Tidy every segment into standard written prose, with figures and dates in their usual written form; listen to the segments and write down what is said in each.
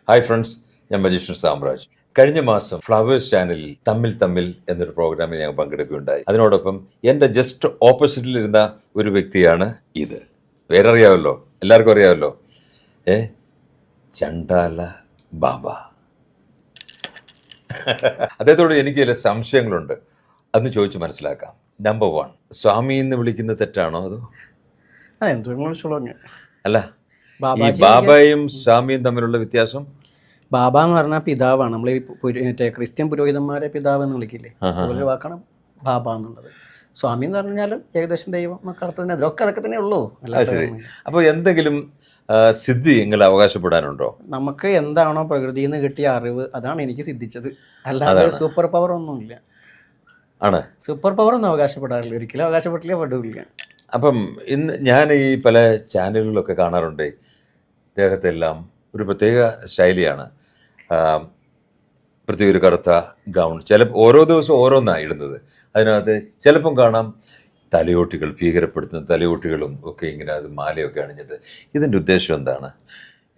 Hi friends, ഞാൻ magician Samraj. കഴിഞ്ഞ മാസം ഫ്ലവേഴ്സ് ചാനലിൽ തമ്മിൽ തമ്മിൽ എന്നൊരു പ്രോഗ്രാമിൽ ഞാൻ പങ്കെടുക്കുകയുണ്ടായി. അതിനോടൊപ്പം എൻ്റെ ജസ്റ്റ് ഓപ്പോസിറ്റിലിരുന്ന ഒരു വ്യക്തിയാണ് ഇത്. പേരറിയാമല്ലോ, എല്ലാവർക്കും അറിയാമല്ലോ. ചണ്ടാല ബാബ. അദ്ദേഹത്തോട് എനിക്ക് ചില സംശയങ്ങളുണ്ട്, അന്ന് ചോദിച്ച് മനസ്സിലാക്കാം. നമ്പർ 1, സ്വാമി എന്ന് വിളിക്കുന്നത് തെറ്റാണോ? അതോ അല്ല, ഈ ബാബയും സ്വാമിയും തമ്മിലുള്ള വ്യത്യാസം? ബാബ എന്ന് പറഞ്ഞാൽ പിതാവാണ്. നമ്മൾ ഈ മറ്റേ ക്രിസ്ത്യൻ പുരോഹിതന്മാരെ പിതാവ് എന്ന് വിളിക്കില്ലേ, ഒരു വാക്കാണ് ബാബ എന്നുള്ളത്. സ്വാമി എന്ന് പറഞ്ഞാലും ഏകദേശം ദൈവം മക്കളത്തിന് അതൊക്കെ തന്നെ ഉള്ളൂ. ശരി. അപ്പോൾ എന്തെങ്കിലും സിദ്ധി നിങ്ങൾ അവകാശപ്പെടാനുണ്ടോ? നമുക്ക് എന്താണോ പ്രകൃതിയിൽ നിന്ന് കിട്ടിയ അറിവ് അതാണ് എനിക്ക് സിദ്ധിച്ചത്, അല്ലാതെ സൂപ്പർ പവർ ഒന്നുമില്ല. ആണ്, സൂപ്പർ പവർ ഒന്നും അവകാശപ്പെടാറില്ല, ഒരിക്കലും അവകാശപ്പെട്ടില്ല, പെടില്ല. അപ്പം ഇന്ന് ഞാൻ ഈ പല ചാനലുകളിലൊക്കെ കാണാറുണ്ട്, ഇദ്ദേഹത്തെല്ലാം ഒരു പ്രത്യേക ശൈലിയാണ്. പ്രത്യേക ഒരു കറുത്ത ഗൗൺ, ഓരോ ദിവസവും ഓരോന്നാണ് ഇടുന്നത്. അതിനകത്ത് ചിലപ്പം കാണാം തലയോട്ടികൾ, ഭീകരപ്പെടുത്തുന്ന തലയോട്ടികളും ഒക്കെ ഇങ്ങനെ, അത് മാലയൊക്കെ അണിഞ്ഞിട്ട്. ഇതിൻ്റെ ഉദ്ദേശം എന്താണ്?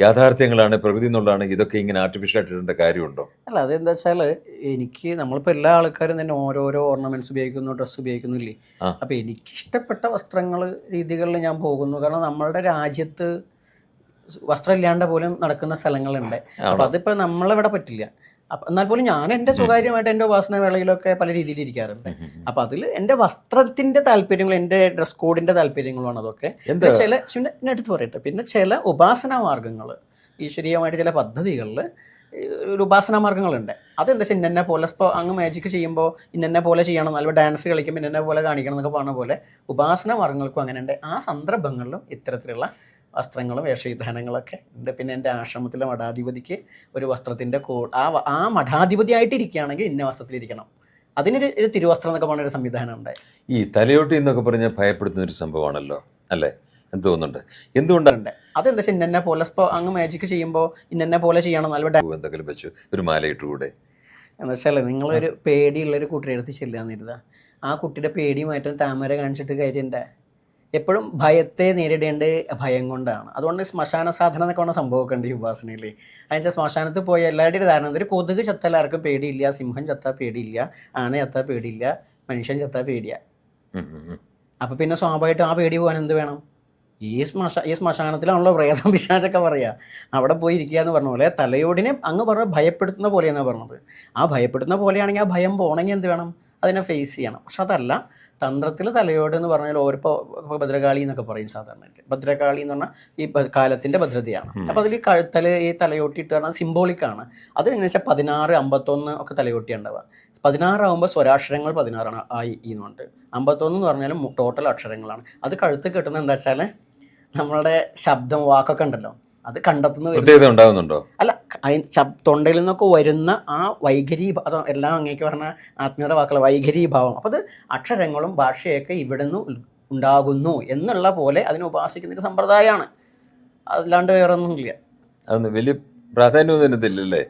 യാഥാർത്ഥ്യങ്ങളാണ്, പ്രകൃതി എന്നുള്ളതാണ്, ഇതൊക്കെ ഇങ്ങനെ ആർട്ടിഫിഷ്യലായിട്ട് ഇടേണ്ട കാര്യമുണ്ടോ? അല്ല, അതെന്താ വെച്ചാൽ നമ്മളിപ്പോൾ എല്ലാ ആൾക്കാരും തന്നെ ഓരോരോ ഓർണമെന്റ്സ് ഉപയോഗിക്കുന്നു, ഡ്രസ്സ് ഉപയോഗിക്കുന്നില്ലേ. അപ്പോൾ എനിക്കിഷ്ടപ്പെട്ട വസ്ത്രങ്ങൾ രീതികളിൽ ഞാൻ പോകുന്നു. കാരണം നമ്മളുടെ രാജ്യത്ത് വസ്ത്രം ഇല്ലാണ്ട് പോലും നടക്കുന്ന സ്ഥലങ്ങളുണ്ട്. അപ്പം അതിപ്പോൾ നമ്മളിവിടെ പറ്റില്ല. അപ്പം എന്നാൽ പോലും ഞാൻ എൻ്റെ സ്വകാര്യമായിട്ട് എൻ്റെ ഉപാസന വേളയിലൊക്കെ പല രീതിയിൽ ഇരിക്കാറുണ്ട്. അപ്പം അതിൽ എൻ്റെ വസ്ത്രത്തിൻ്റെ താല്പര്യങ്ങളും എൻ്റെ ഡ്രസ് കോഡിൻ്റെ താല്പര്യങ്ങളുമാണ് അതൊക്കെ. എടുത്ത് പറയട്ടെ, പിന്നെ ചില ഉപാസനാ മാർഗങ്ങൾ, ഈശ്വരീയമായിട്ട് ചില പദ്ധതികളിൽ ഒരു ഉപാസനാ മാർഗ്ഗങ്ങളുണ്ട്. അതെന്താ വെച്ചാൽ ഇന്നെ പോലെ ഇപ്പോൾ അങ്ങ് മാജിക് ചെയ്യുമ്പോൾ ഇന്നെ പോലെ ചെയ്യണം, അല്ലെങ്കിൽ ഡാൻസ് കളിക്കുമ്പോൾ ഇന്നെ പോലെ കാണിക്കണം എന്നൊക്കെ പറഞ്ഞ പോലെ ഉപാസനാ മാർഗ്ഗങ്ങൾക്കും അങ്ങനെ ഉണ്ട്. ആ സന്ദർഭങ്ങളിലും ഇത്തരത്തിലുള്ള വസ്ത്രങ്ങളും വേഷവിധാനങ്ങളൊക്കെ ഉണ്ട്. പിന്നെ എൻ്റെ ആശ്രമത്തിലെ മഠാധിപതിക്ക് ഒരു വസ്ത്രത്തിൻ്റെ ആ മഠാധിപതിയായിട്ടിരിക്കുകയാണെങ്കിൽ ഇന്ന വസ്ത്രത്തിലിരിക്കണം. അതിനൊരു തിരുവസ്ത്രം എന്നൊക്കെ പറഞ്ഞൊരു സംവിധാനം ഉണ്ട്. ഈ തലയോട്ടി എന്നൊക്കെ പറഞ്ഞാൽ ഭയപ്പെടുത്തുന്നൊരു സംഭവമാണല്ലോ, അല്ലേ? എന്ത് തോന്നുന്നുണ്ട്, എന്തുകൊണ്ടുണ്ട്? അതെന്താ വെച്ചാൽ ഇന്നെ പോലെ ഇപ്പോൾ അങ്ങ് മാജിക് ചെയ്യുമ്പോൾ ഇന്നെ പോലെ ചെയ്യണം, നല്ല എന്തെങ്കിലും വെച്ചു ഒരു മാലയിട്ടുകൂടെ എന്താ വെച്ചാൽ നിങ്ങളൊരു പേടിയുള്ളൊരു കുട്ടിയുടെ അടുത്ത് ചെല്ലാന്നിരുതാ, ആ കുട്ടിയുടെ പേടി മാറ്റാൻ താമര കാണിച്ചിട്ട് കാര്യമുണ്ട്. എപ്പോഴും ഭയത്തെ നേരിടേണ്ടത് ഭയം കൊണ്ടാണ്. അതുകൊണ്ട് ശ്മശാന സാധന എന്നൊക്കെ പറഞ്ഞ സംഭവമൊക്കെ ഉണ്ട് ഈ ഉപാസനയിൽ. അതിന് ശ്മശാനത്തിൽ പോയ എല്ലാവരുടെയും ധാരണ, ഒരു കൊതുക് ചത്താൽ ആർക്കും പേടിയില്ല, സിംഹം ചത്താൽ പേടിയില്ല, ആന ചത്താൽ പേടിയില്ല, മനുഷ്യൻ ചത്താൽ പേടിയാ. അപ്പം പിന്നെ സ്വാഭാവികമായിട്ടും ആ പേടി പോകാൻ എന്ത് വേണം? ഈ ശ്മശാനത്തിലാണല്ലോ പ്രേതം പിശാചൊക്കെ പറയുക. അവിടെ പോയി ഇരിക്കുക എന്ന് പറഞ്ഞ പോലെ തലയോടിനെ അങ്ങ് പറഞ്ഞ ഭയപ്പെടുത്തുന്ന പോലെയെന്നാണ് പറഞ്ഞത്. ആ ഭയപ്പെടുത്തുന്ന പോലെയാണെങ്കിൽ ആ ഭയം പോകണമെങ്കിൽ എന്ത് വേണം? അതിനെ ഫേസ് ചെയ്യണം. പക്ഷെ അതല്ല, തന്ത്രത്തിൽ തലയോട് എന്ന് പറഞ്ഞാൽ ഓരോ ഭദ്രകാളി എന്നൊക്കെ പറയും സാധാരണ. ഭദ്രകാളി എന്ന് പറഞ്ഞാൽ ഈ കാലത്തിൻ്റെ ഭദ്രതയാണ്. അപ്പോൾ അതിൽ കഴുത്തൽ ഈ തലയോട്ടിയിട്ട് പറഞ്ഞാൽ സിംബോളിക്കാണ്. അത് എന്ന് വെച്ചാൽ 16, 51 ഒക്കെ തലയോട്ടി ഉണ്ടാവുക. 16 ആകുമ്പോൾ സ്വരാക്ഷരങ്ങൾ 16 ആയി എന്നുണ്ട്. 51 എന്ന് പറഞ്ഞാലും ടോട്ടൽ അക്ഷരങ്ങളാണ്. അത് കഴുത്ത് കെട്ടുന്നത് എന്താ വെച്ചാൽ നമ്മളുടെ ശബ്ദം, വാക്കൊക്കെ ഉണ്ടല്ലോ, അത് കണ്ടെത്തുന്നത് അല്ല, തൊണ്ടയിൽ നിന്നൊക്കെ വരുന്ന ആ വൈഖരീഭാവം, എല്ലാം അങ്ങേക്ക് പറഞ്ഞ ആത്മീയത വാക്കുള്ള വൈഖരീഭാവം. അപ്പോൾ അത് അക്ഷരങ്ങളും ഭാഷയൊക്കെ ഇവിടെ നിന്ന് ഉണ്ടാകുന്നു എന്നുള്ള പോലെ അതിനെ ഉപാസിക്കുന്നൊരു സമ്പ്രദായമാണ്. അല്ലാണ്ട് വേറെ ഒന്നുമില്ല. വലിയ പ്രാധാന്യമൊന്നുമില്ലല്ലേ?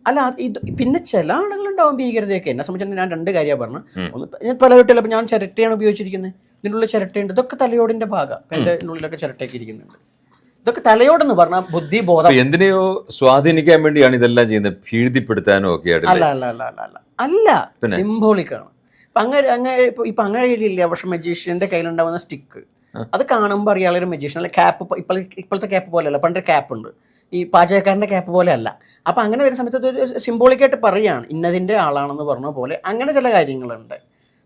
അല്ല, ഇത് പിന്നെ ചില ആളുകളുണ്ടാവും ഭീകരതയൊക്കെ. എന്നെ സംബന്ധിച്ചിട്ട് ഞാൻ 2 കാര്യമാണ് പറഞ്ഞത്. ഒന്ന്, ഞാൻ തലയോട്ടില്ല, അപ്പം ഞാൻ ചിരട്ടയാണ് ഉപയോഗിച്ചിരിക്കുന്നത്. ഇതിനുള്ളിൽ ചിരട്ടയുണ്ട്, ഇതൊക്കെ തലയോടിൻ്റെ ഭാഗം. എൻ്റെ ഉള്ളിലൊക്കെ ചിരട്ടയൊക്കെ ഇരിക്കുന്നുണ്ട്. ഇതൊക്കെ തലയോടെന്ന് പറഞ്ഞാൽ ബുദ്ധിബോധം. എന്തിനെയോ സ്വാധീനിക്കാൻ വേണ്ടിയാണ് ഇതെല്ലാം ചെയ്യുന്നത്, ഭീതിപ്പെടുത്താനോ ഒക്കെ? അല്ല, സിംബോളിക്കാണ്. ഇപ്പൊ അങ്ങനെ ഇല്ല. പക്ഷെ മജീഷ്യന്റെ കയ്യിലുണ്ടാവുന്ന സ്റ്റിക്ക്, അത് കാണുമ്പോൾ അറിയാളൊരു മജീഷ്യൻ. അല്ല, ക്യാപ്പ് ഇപ്പോഴത്തെ ക്യാപ്പ് പോലെയല്ല, പണ്ടൊരു ക്യാപ്പ് ഉണ്ട്, ഈ പാചകക്കാരൻ്റെ ക്യാപ്പ് പോലെ അല്ല. അപ്പം അങ്ങനെ വരുന്ന സമയത്ത് ഒരു സിംബോളിക്കായിട്ട് പറയുകയാണ് ഇന്നതിൻ്റെ ആളാണെന്ന് പറഞ്ഞ പോലെ. അങ്ങനെ ചില കാര്യങ്ങളുണ്ട്.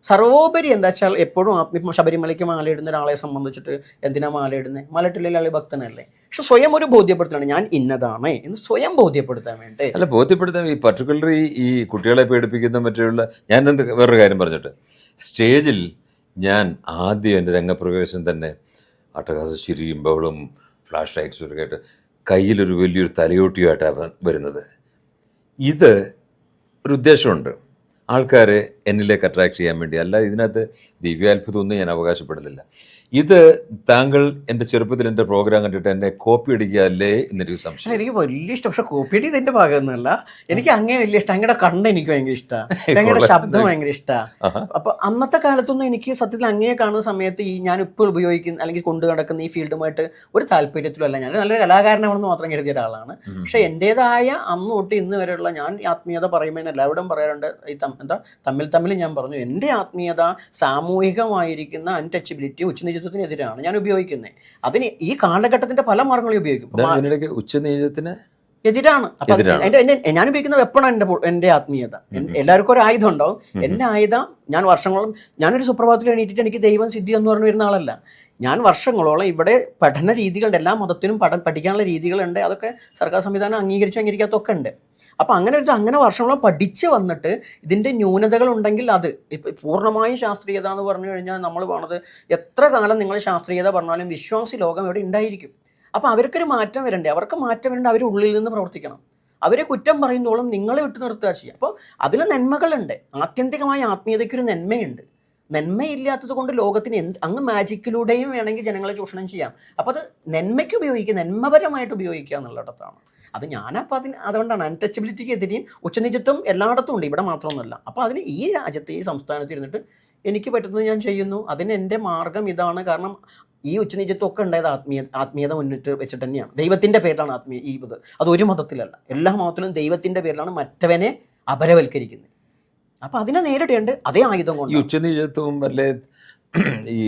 സർവോപരി എന്താ വെച്ചാൽ എപ്പോഴും ശബരിമലയ്ക്ക് മാലയിടുന്ന ഒരാളെ സംബന്ധിച്ചിട്ട് എന്തിനാ മാലയിടുന്നത്? മാലയിട്ടില്ലെങ്കിൽ ആൾ ഭക്തനല്ലേ. പക്ഷെ സ്വയം ഒരു ബോധ്യപ്പെടുത്തലാണ്, ഞാൻ ഇന്നതാണ് എന്ന് സ്വയം ബോധ്യപ്പെടുത്താൻ വേണ്ടി. അല്ല, ബോധ്യപ്പെടുത്താൻ ഈ പർട്ടിക്കുലർലി ഈ കുട്ടികളെ പേടിപ്പിക്കുന്ന മറ്റുള്ള, ഞാൻ വേറൊരു കാര്യം പറഞ്ഞിട്ട്, സ്റ്റേജിൽ ഞാൻ ആദ്യം എൻ്റെ രംഗപ്രവേശം തന്നെ അട്ടഹാസ ചിരിയും ബഹളും ഫ്ലാഷ് ലൈറ്റ്സും ഒക്കെ ആയിട്ട് കയ്യിലൊരു വലിയൊരു തലയോട്ടിയായിട്ടാണ് വരുന്നത്. ഇത് ഒരു ഉദ്ദേശമുണ്ട്, ആൾക്കാരെ എന്നിലേക്ക് അട്രാക്ട് ചെയ്യാൻ വേണ്ടി. അല്ല, ഇതിനകത്ത് ദിവ്യാത്ഭുതമൊന്നും ഞാൻ അവകാശപ്പെടുന്നില്ല. ഇത് താങ്കൾ എൻ്റെ ചെറുപ്പത്തിൽ എൻ്റെ പ്രോഗ്രാം കണ്ടിട്ട് എന്നെ കോപ്പി അടിക്കുകയല്ലേ എന്നൊരു സംശയം. എനിക്ക് വലിയ ഇഷ്ടം, പക്ഷെ കോപ്പി അടി ഇതിന്റെ ഭാഗമൊന്നുമല്ല. എനിക്ക് അങ്ങനെ വലിയ ഇഷ്ടം. അങ്ങയുടെ കണ്ണ് എനിക്ക് ഭയങ്കര ഇഷ്ടമാണ്, അങ്ങയുടെ ശബ്ദം ഭയങ്കര ഇഷ്ടമാണ്. അപ്പൊ അന്നത്തെ കാലത്തൊന്നും എനിക്ക് സത്യത്തിൽ അങ്ങയെ കാണുന്ന സമയത്ത് ഈ ഞാൻ ഇപ്പോൾ ഉപയോഗിക്കുന്ന അല്ലെങ്കിൽ കൊണ്ടു നടക്കുന്ന ഈ ഫീൽഡുമായിട്ട് ഒരു താല്പര്യത്തിലും അല്ല. ഞാൻ നല്ലൊരു കലാകാരനാണെന്ന് മാത്രം കരുതിയ ഒരാളാണ്. പക്ഷെ എൻ്റെതായ അന്ന് തൊട്ട് ഇന്ന് വരെയുള്ള ഞാൻ ആത്മീയത പറയുമ്പോൾ എല്ലാവരും പറയാറുണ്ട്, ഈ തമ്മിൽ ഞാൻ പറഞ്ഞു, എൻ്റെ ആത്മീയത സാമൂഹികമായിരിക്കുന്ന അൺടച്ചബിലിറ്റി ഉച്ചനീചത്വത്തിനെതിരാണ് ഞാൻ ഉപയോഗിക്കുന്നത്. അതിന് ഈ കാലഘട്ടത്തിന്റെ പല മാർഗങ്ങളും ഉപയോഗിക്കും. ഉച്ചനീചത്തിന് എതിരാണ്. അപ്പൊ ഞാൻ ഉപയോഗിക്കുന്ന വെപ്പണാണ് എൻ്റെ ആത്മീയത. എല്ലാവർക്കും ഒരു ആയുധം ഉണ്ടാവും. എൻ്റെ ആയുധം ഞാൻ വർഷങ്ങളോളം, ഞാനൊരു സുപ്രഭാതത്തിൽ എണീറ്റിട്ട് എനിക്ക് ദൈവം സിദ്ധി എന്ന് പറഞ്ഞു വരുന്ന ആളല്ല. ഞാൻ വർഷങ്ങളോളം ഇവിടെ പഠന രീതികളുടെ, എല്ലാ മതത്തിനും പഠിക്കാനുള്ള രീതികളുണ്ട്. അതൊക്കെ സർക്കാർ സംവിധാനം അംഗീകരിക്കാത്തൊക്കെ ഉണ്ട്. അപ്പം അങ്ങനെ വർഷങ്ങളോളം പഠിച്ച് വന്നിട്ട് ഇതിൻ്റെ ന്യൂനതകൾ ഉണ്ടെങ്കിൽ അത് ഇപ്പം പൂർണ്ണമായും ശാസ്ത്രീയത എന്ന് പറഞ്ഞു കഴിഞ്ഞാൽ നമ്മൾ പോണത് എത്ര കാലം നിങ്ങൾ ശാസ്ത്രീയത പറഞ്ഞാലും വിശ്വാസി ലോകം ഇവിടെ ഉണ്ടായിരിക്കും. അപ്പോൾ അവർക്കൊരു മാറ്റം വരണ്ടേ? അവർക്ക് മാറ്റം വരേണ്ട അവർ ഉള്ളിൽ നിന്ന് പ്രവർത്തിക്കണം. അവരെ കുറ്റം പറയുന്നതോളം നിങ്ങളെ വിട്ടു നിർത്തുക ചെയ്യുക. അപ്പോൾ അതിൽ നന്മകളുണ്ട്. ആത്യന്തികമായ ആത്മീയതയ്ക്കൊരു നന്മയുണ്ട്. നന്മയില്ലാത്തത് കൊണ്ട് ലോകത്തിന് അങ്ങ് മാജിക്കിലൂടെയും വേണമെങ്കിൽ ജനങ്ങളെ ചൂഷണം ചെയ്യാം. അപ്പോൾ അത് നന്മയ്ക്ക് ഉപയോഗിക്കുക, നന്മപരമായിട്ട് ഉപയോഗിക്കുക എന്നുള്ളിടത്താണ് അത്. ഞാനപ്പോൾ അതുകൊണ്ടാണ് അൺടച്ചബിലിറ്റിക്ക് എതിരെയും ഉച്ചനീചത്വം എല്ലായിടത്തും ഉണ്ട്, ഇവിടെ മാത്രമൊന്നുമല്ല. അപ്പോൾ അതിന് ഈ രാജ്യത്ത്, ഈ സംസ്ഥാനത്ത് ഇരുന്നിട്ട് എനിക്ക് പറ്റുന്നത് ഞാൻ ചെയ്യുന്നു. അതിന് എൻ്റെ മാർഗം ഇതാണ്. കാരണം ഈ ഉച്ചനീചത്വമൊക്കെ ഉണ്ടായത് ആത്മീയത മുന്നിട്ട് വെച്ചിട്ട് തന്നെയാണ്. ദൈവത്തിൻ്റെ പേരിലാണ് ഇത്. അതൊരു മതത്തിലല്ല, എല്ലാ മതത്തിലും ദൈവത്തിൻ്റെ പേരിലാണ് മറ്റവനെ അപരവൽക്കരിക്കുന്നത്. അപ്പോൾ അതിനെ നേരിടേണ്ട അതേ ആയുധം കൊണ്ട്. ഈ ഉച്ചനീചത്വവും അല്ലേ ഈ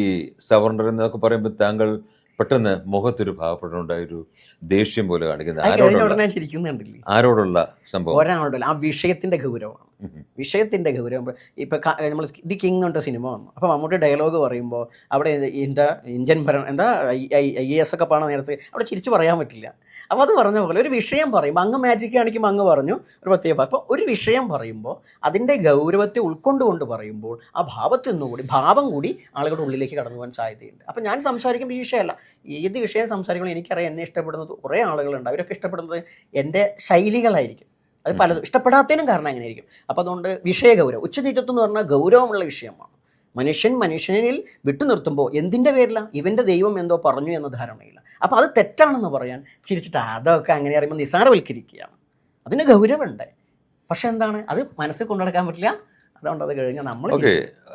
സവർണർ എന്നൊക്കെ പറയുമ്പോൾ താങ്കൾ പെട്ടെന്ന് മുഖത്തൊരു ഭാവപ്പെട്ടുണ്ടായൊരു ദേഷ്യം പോലെ കാണിക്കുന്നത് ആരോടുള്ള സംഭവം? ഒരാളോടല്ല, ആ വിഷയത്തിന്റെ ഗൗരവമാണ്. വിഷയത്തിന്റെ ഗൗരവം. ഇപ്പൊ നമ്മൾ ദി കിങ് എன்ற സിനിമ വന്നു. അപ്പൊ മമ്മൂട്ടി ഡയലോഗ് പറയുമ്പോൾ അവിടെ ഇന്ത്യൻ ഭരണം IAS ഒക്കെ പാടാൻ നേരത്ത് അവിടെ ചിരിച്ചു പറയാൻ പറ്റില്ല. അപ്പോൾ അത് പറഞ്ഞ പോലെ ഒരു വിഷയം പറയുമ്പോൾ അങ്ങ് മാജിക് കാണിക്കുമ്പോൾ അങ്ങ് പറഞ്ഞു ഒരു പ്രത്യേക. അപ്പോൾ ഒരു വിഷയം പറയുമ്പോൾ അതിൻ്റെ ഗൗരവത്തെ ഉൾക്കൊണ്ടുകൊണ്ട് പറയുമ്പോൾ ആ ഭാവം കൂടി ആളുകളുടെ ഉള്ളിലേക്ക് കടന്നു പോകാൻ സാധ്യതയുണ്ട്. അപ്പോൾ ഞാൻ സംസാരിക്കുമ്പോൾ ഈ വിഷയമല്ല, ഏത് വിഷയം സംസാരിക്കുമ്പോൾ എനിക്കറിയാം എന്നെ ഇഷ്ടപ്പെടുന്നത് കുറേ ആളുകളുണ്ട്. അവരൊക്കെ ഇഷ്ടപ്പെടുന്നത് എൻ്റെ ശൈലികളായിരിക്കും. അത് പലതും ഇഷ്ടപ്പെടാത്തതിനും കാരണം അങ്ങനെ ആയിരിക്കും. അപ്പോൾ അതുകൊണ്ട് വിഷയഗൗരവം, ഉച്ചനീചത്വം എന്ന് പറഞ്ഞാൽ ഗൗരവമുള്ള വിഷയമാണ്. മനുഷ്യനിൽ വിട്ടു നിർത്തുമ്പോൾ എന്തിൻ്റെ പേരിലാണ് ഇവൻ്റെ ദൈവം എന്തോ പറഞ്ഞു എന്ന ധാരണയില്ല. അപ്പോൾ അത് തെറ്റാണെന്ന് പറയാൻ ചിരിച്ചിട്ട് അതൊക്കെ അങ്ങനെ അറിയുമ്പോൾ നിസാരവൽക്കരിക്കുകയാണ്. അതിന് ഗൗരവമുണ്ട്. പക്ഷെ എന്താണ്, അത് മനസ്സിൽ കൊണ്ടുനടക്കാൻ പറ്റില്ല. അതുകൊണ്ട് അത് കഴിഞ്ഞാൽ നമ്മൾ.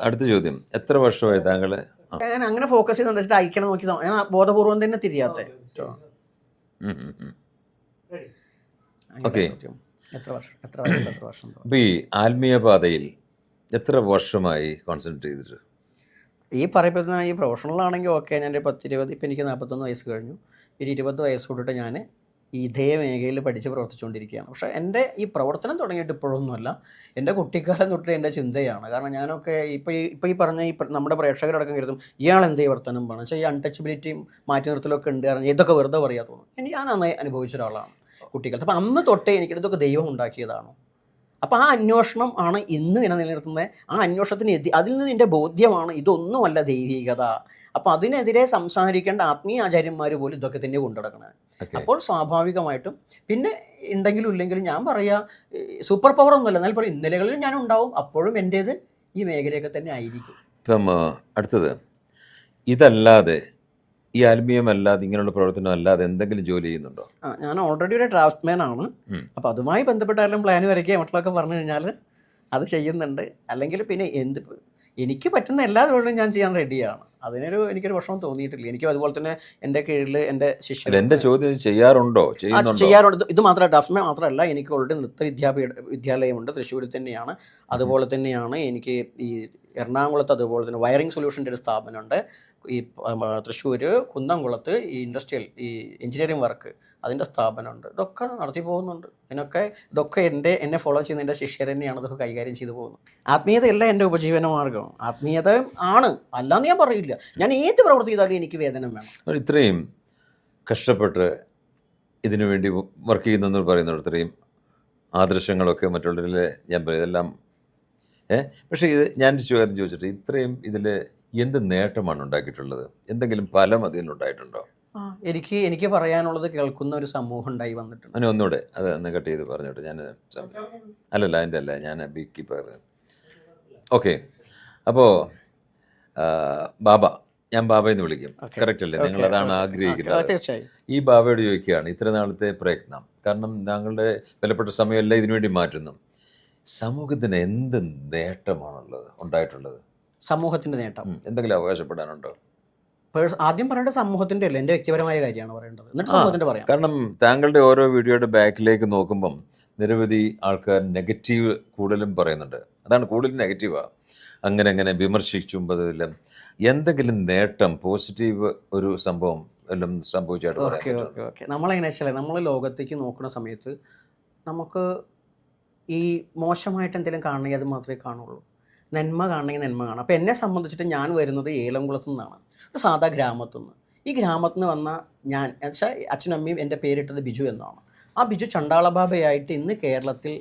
അടുത്ത ചോദ്യം, എത്ര വർഷമായി താങ്കൾ ഞാൻ അങ്ങനെ ഫോക്കസ് ചെയ്ത് വെച്ചിട്ട് അയക്കണം നോക്കി ഞാൻ ബോധപൂർവം തന്നെ തിരിയാത്ത. എത്ര വർഷം? അപ്പോൾ ഈ ആത്മീയ പാതയിൽ എത്ര വർഷമായി കോൺസെൻട്രേറ്റ് ചെയ്തിട്ട്? ഈ പറയപ്പെടുന്ന ഈ പ്രൊഫഷണൽ ആണെങ്കിൽ ഓക്കെ, ഞാൻ 10-20, ഇപ്പം എനിക്ക് 41 വയസ്സ് കഴിഞ്ഞു. ഒരു 20 വയസ്സ് തൊട്ടിട്ട് ഞാൻ ഇതേ മേഖലയിൽ പഠിച്ച് പ്രവർത്തിച്ചുകൊണ്ടിരിക്കുകയാണ്. പക്ഷേ എൻ്റെ ഈ പ്രവർത്തനം തുടങ്ങിയിട്ട് ഇപ്പോഴൊന്നുമല്ല, എൻ്റെ കുട്ടിക്കാലം തൊട്ട് എൻ്റെ ചിന്തയാണ്. കാരണം ഞാനൊക്കെ ഇപ്പോൾ ഈ പറഞ്ഞ നമ്മുടെ പ്രേക്ഷകരടക്കം കരുതും ഇയാൾ എന്തേ വർത്തനം വേണം വെച്ചാൽ ഈ അൺടച്ചബിലിറ്റിയും മാറ്റി നിർത്തലൊക്കെ ഉണ്ട്. കാരണം ഇതൊക്കെ വെറുതെ പറയാൻ തോന്നും. ഞാൻ അന്ന് അനുഭവിച്ച ഒരാളാണ് കുട്ടിക്കാലത്ത്. അപ്പം അന്ന് തൊട്ടേ എനിക്കിതൊക്കെ ദൈവം ഉണ്ടാക്കിയതാണോ. അപ്പോൾ ആ അന്വേഷണം ആണ് ഇന്ന് എന്നെ നിലനിർത്തുന്നത്. ആ അന്വേഷണത്തിന് അതിൽ നിന്ന് എൻ്റെ ബോധ്യമാണ് ഇതൊന്നുമല്ല ദൈവികത. അപ്പോൾ അതിനെതിരെ സംസാരിക്കേണ്ട ആത്മീയ ആചാര്യന്മാർ പോലും ഇതൊക്കെ തന്നെ കൊണ്ടുനടക്കുന്നത്. അപ്പോൾ സ്വാഭാവികമായിട്ടും പിന്നെ ഉണ്ടെങ്കിലും ഇല്ലെങ്കിലും ഞാൻ പറയാ സൂപ്പർ പവർ ഒന്നുമല്ല, എന്നാൽ പറയും ഇന്നലകളിൽ ഞാൻ ഉണ്ടാവും. അപ്പോഴും എൻ്റേത് ഈ മേഖലയൊക്കെ തന്നെ ആയിരിക്കും. ഇപ്പം അടുത്തത്, ഇതല്ലാതെ ഈ ആത്മീയമല്ലാതെ ഇങ്ങനെയുള്ള പ്രവർത്തനം അല്ലാതെ എന്തെങ്കിലും ജോലി ചെയ്യുന്നുണ്ടോ? ഞാൻ ഓൾറെഡി ഒരു ഡ്രാഫ്റ്റ്മാൻ ആണ്. അപ്പോൾ അതുമായി ബന്ധപ്പെട്ടാലും പ്ലാൻ വരയ്ക്കുക മറ്റുള്ളതൊക്കെ പറഞ്ഞു കഴിഞ്ഞാൽ അത് ചെയ്യുന്നുണ്ട്. അല്ലെങ്കിൽ പിന്നെ എനിക്ക് പറ്റുന്ന എല്ലാ തൊഴിലും ഞാൻ ചെയ്യാൻ റെഡിയാണ്. എനിക്കൊരു വിഷമം തോന്നിയിട്ടില്ല. എനിക്ക് അതുപോലെ തന്നെ എൻ്റെ കീഴിൽ എൻ്റെ ശിഷ്യർ. എൻ്റെ ചോദ്യം ചെയ്യാറുണ്ടോ? ചെയ്യാറുണ്ട്. ഇത് മാത്രമല്ല, ഡ്രാഫ്റ്റ്മാൻ മാത്രമല്ല, എനിക്ക് ഓൾറെഡി നൃത്ത വിദ്യാലയമുണ്ട്, തൃശ്ശൂരിൽ തന്നെയാണ്. അതുപോലെ തന്നെയാണ് എനിക്ക് ഈ എറണാകുളത്ത് അതുപോലെ തന്നെ വയറിംഗ് സൊല്യൂഷൻ്റെ ഒരു സ്ഥാപനമുണ്ട്. ഈ തൃശ്ശൂർ കുന്നംകുളത്ത് ഈ ഇൻഡസ്ട്രിയൽ ഈ എഞ്ചിനീയറിംഗ് വർക്ക് അതിൻ്റെ സ്ഥാപനമുണ്ട്. ഇതൊക്കെ നടത്തി പോകുന്നുണ്ട്. ഇതൊക്കെ എന്നെ ഫോളോ ചെയ്യുന്ന എൻ്റെ ശിഷ്യർ തന്നെയാണ് ഇതൊക്കെ കൈകാര്യം ചെയ്തു പോകുന്നത്. ആത്മീയതയല്ല എൻ്റെ ഉപജീവന മാർഗ്ഗം. ആത്മീയത ആണ്, അല്ലാന്ന് ഞാൻ പറയില്ല. ഞാൻ ഏത് പ്രവൃത്തി ചെയ്താലും എനിക്ക് വേതനം വേണം. ഇത്രയും കഷ്ടപ്പെട്ട് ഇതിനു വേണ്ടി വർക്ക് ചെയ്യുന്നെന്ന് പറയുന്നുണ്ട്. ഇത്രയും ആദർശങ്ങളൊക്കെ മറ്റുള്ളവരിൽ ഞാൻ പറയും ഇതെല്ലാം. പക്ഷേ ഇത് ഞാൻ ചോദിച്ചിട്ട് ഇത്രയും ഇതിൽ എന്ത് നേട്ടമാണ് ഉണ്ടാക്കിയിട്ടുള്ളത്? എന്തെങ്കിലും ഫലം അതിനുണ്ടായിട്ടുണ്ടോ? എനിക്ക് പറയാനുള്ളത് കേൾക്കുന്ന ഒരു സമൂഹം ഉണ്ടായി വന്നിട്ടുണ്ട്. അങ്ങനെ ഒന്നുകൂടെ അത് ഒന്ന് കട്ട് ചെയ്ത് പറഞ്ഞോട്ടെ. ഞാൻ അല്ലല്ല അതിൻ്റെ അല്ല, ഞാൻ ബീ കീപ്പർ. ഓക്കെ, അപ്പോൾ ബാബ, ഞാൻ ബാബയെന്ന് വിളിക്കും. കറക്റ്റ് അല്ലേ? നിങ്ങൾ അതാണ് ആഗ്രഹിക്കുന്നത്. തീർച്ചയായും. ഈ ബാബയോട് ചോദിക്കുകയാണ്, ഇത്ര നാളത്തെ പ്രയത്നം, കാരണം താങ്കളുടെ വിലപ്പെട്ട സമയമെല്ലാം ഇതിനുവേണ്ടി മാറ്റുന്നു, സമൂഹത്തിന് എന്ത് നേട്ടമാണുള്ളത് ഉണ്ടായിട്ടുള്ളത്? സമൂഹത്തിന്റെ നേട്ടം എന്തെങ്കിലും അവകാശപ്പെടാനുണ്ടോ? ആദ്യം പറയേണ്ടത് സമൂഹത്തിന്റെ അല്ല, എൻ്റെ വ്യക്തിപരമായ കാര്യമാണ് പറയേണ്ടത്, എന്നിട്ട് സമൂഹത്തിന്റെ പറയാം. കാരണം താങ്കളുടെ ഓരോ വീഡിയോയുടെ ബാക്കിലേക്ക് നോക്കുമ്പം നിരവധി ആൾക്കാർ നെഗറ്റീവ് കൂടുതലും പറയുന്നുണ്ട്. അതാണ് കൂടുതൽ നെഗറ്റീവാണ്. അങ്ങനെ വിമർശിച്ചുമ്പോഴെല്ലാം എന്തെങ്കിലും നേട്ടം, പോസിറ്റീവ് ഒരു സംഭവം എല്ലാം സംഭവിച്ചായിട്ട് പറയാൻ പറ്റുമോ? ഓക്കെ. നമ്മളെങ്ങനെ വെച്ചാൽ നമ്മൾ ലോകത്തേക്ക് നോക്കുന്ന സമയത്ത് നമുക്ക് ഈ മോശമായിട്ട് എന്തെങ്കിലും കാണണമെങ്കിൽ അത് മാത്രമേ കാണുള്ളൂ, നന്മ കാണണമെങ്കിൽ നന്മ കാണാം. അപ്പോൾ എന്നെ സംബന്ധിച്ചിട്ട് ഞാൻ വരുന്നത് ഏലംകുളത്തു നിന്നാണ്, ഒരു സാധാ ഗ്രാമത്തു നിന്ന്. ഈ ഗ്രാമത്തിൽ നിന്ന് വന്ന ഞാൻ വെച്ചാൽ അച്ഛനും അമ്മയും എൻ്റെ പേരിട്ടത് ബിജു എന്നാണ്. ആ ബിജു ചണ്ടാളബാബയായിട്ട് ഇന്ന് കേരളത്തിൽ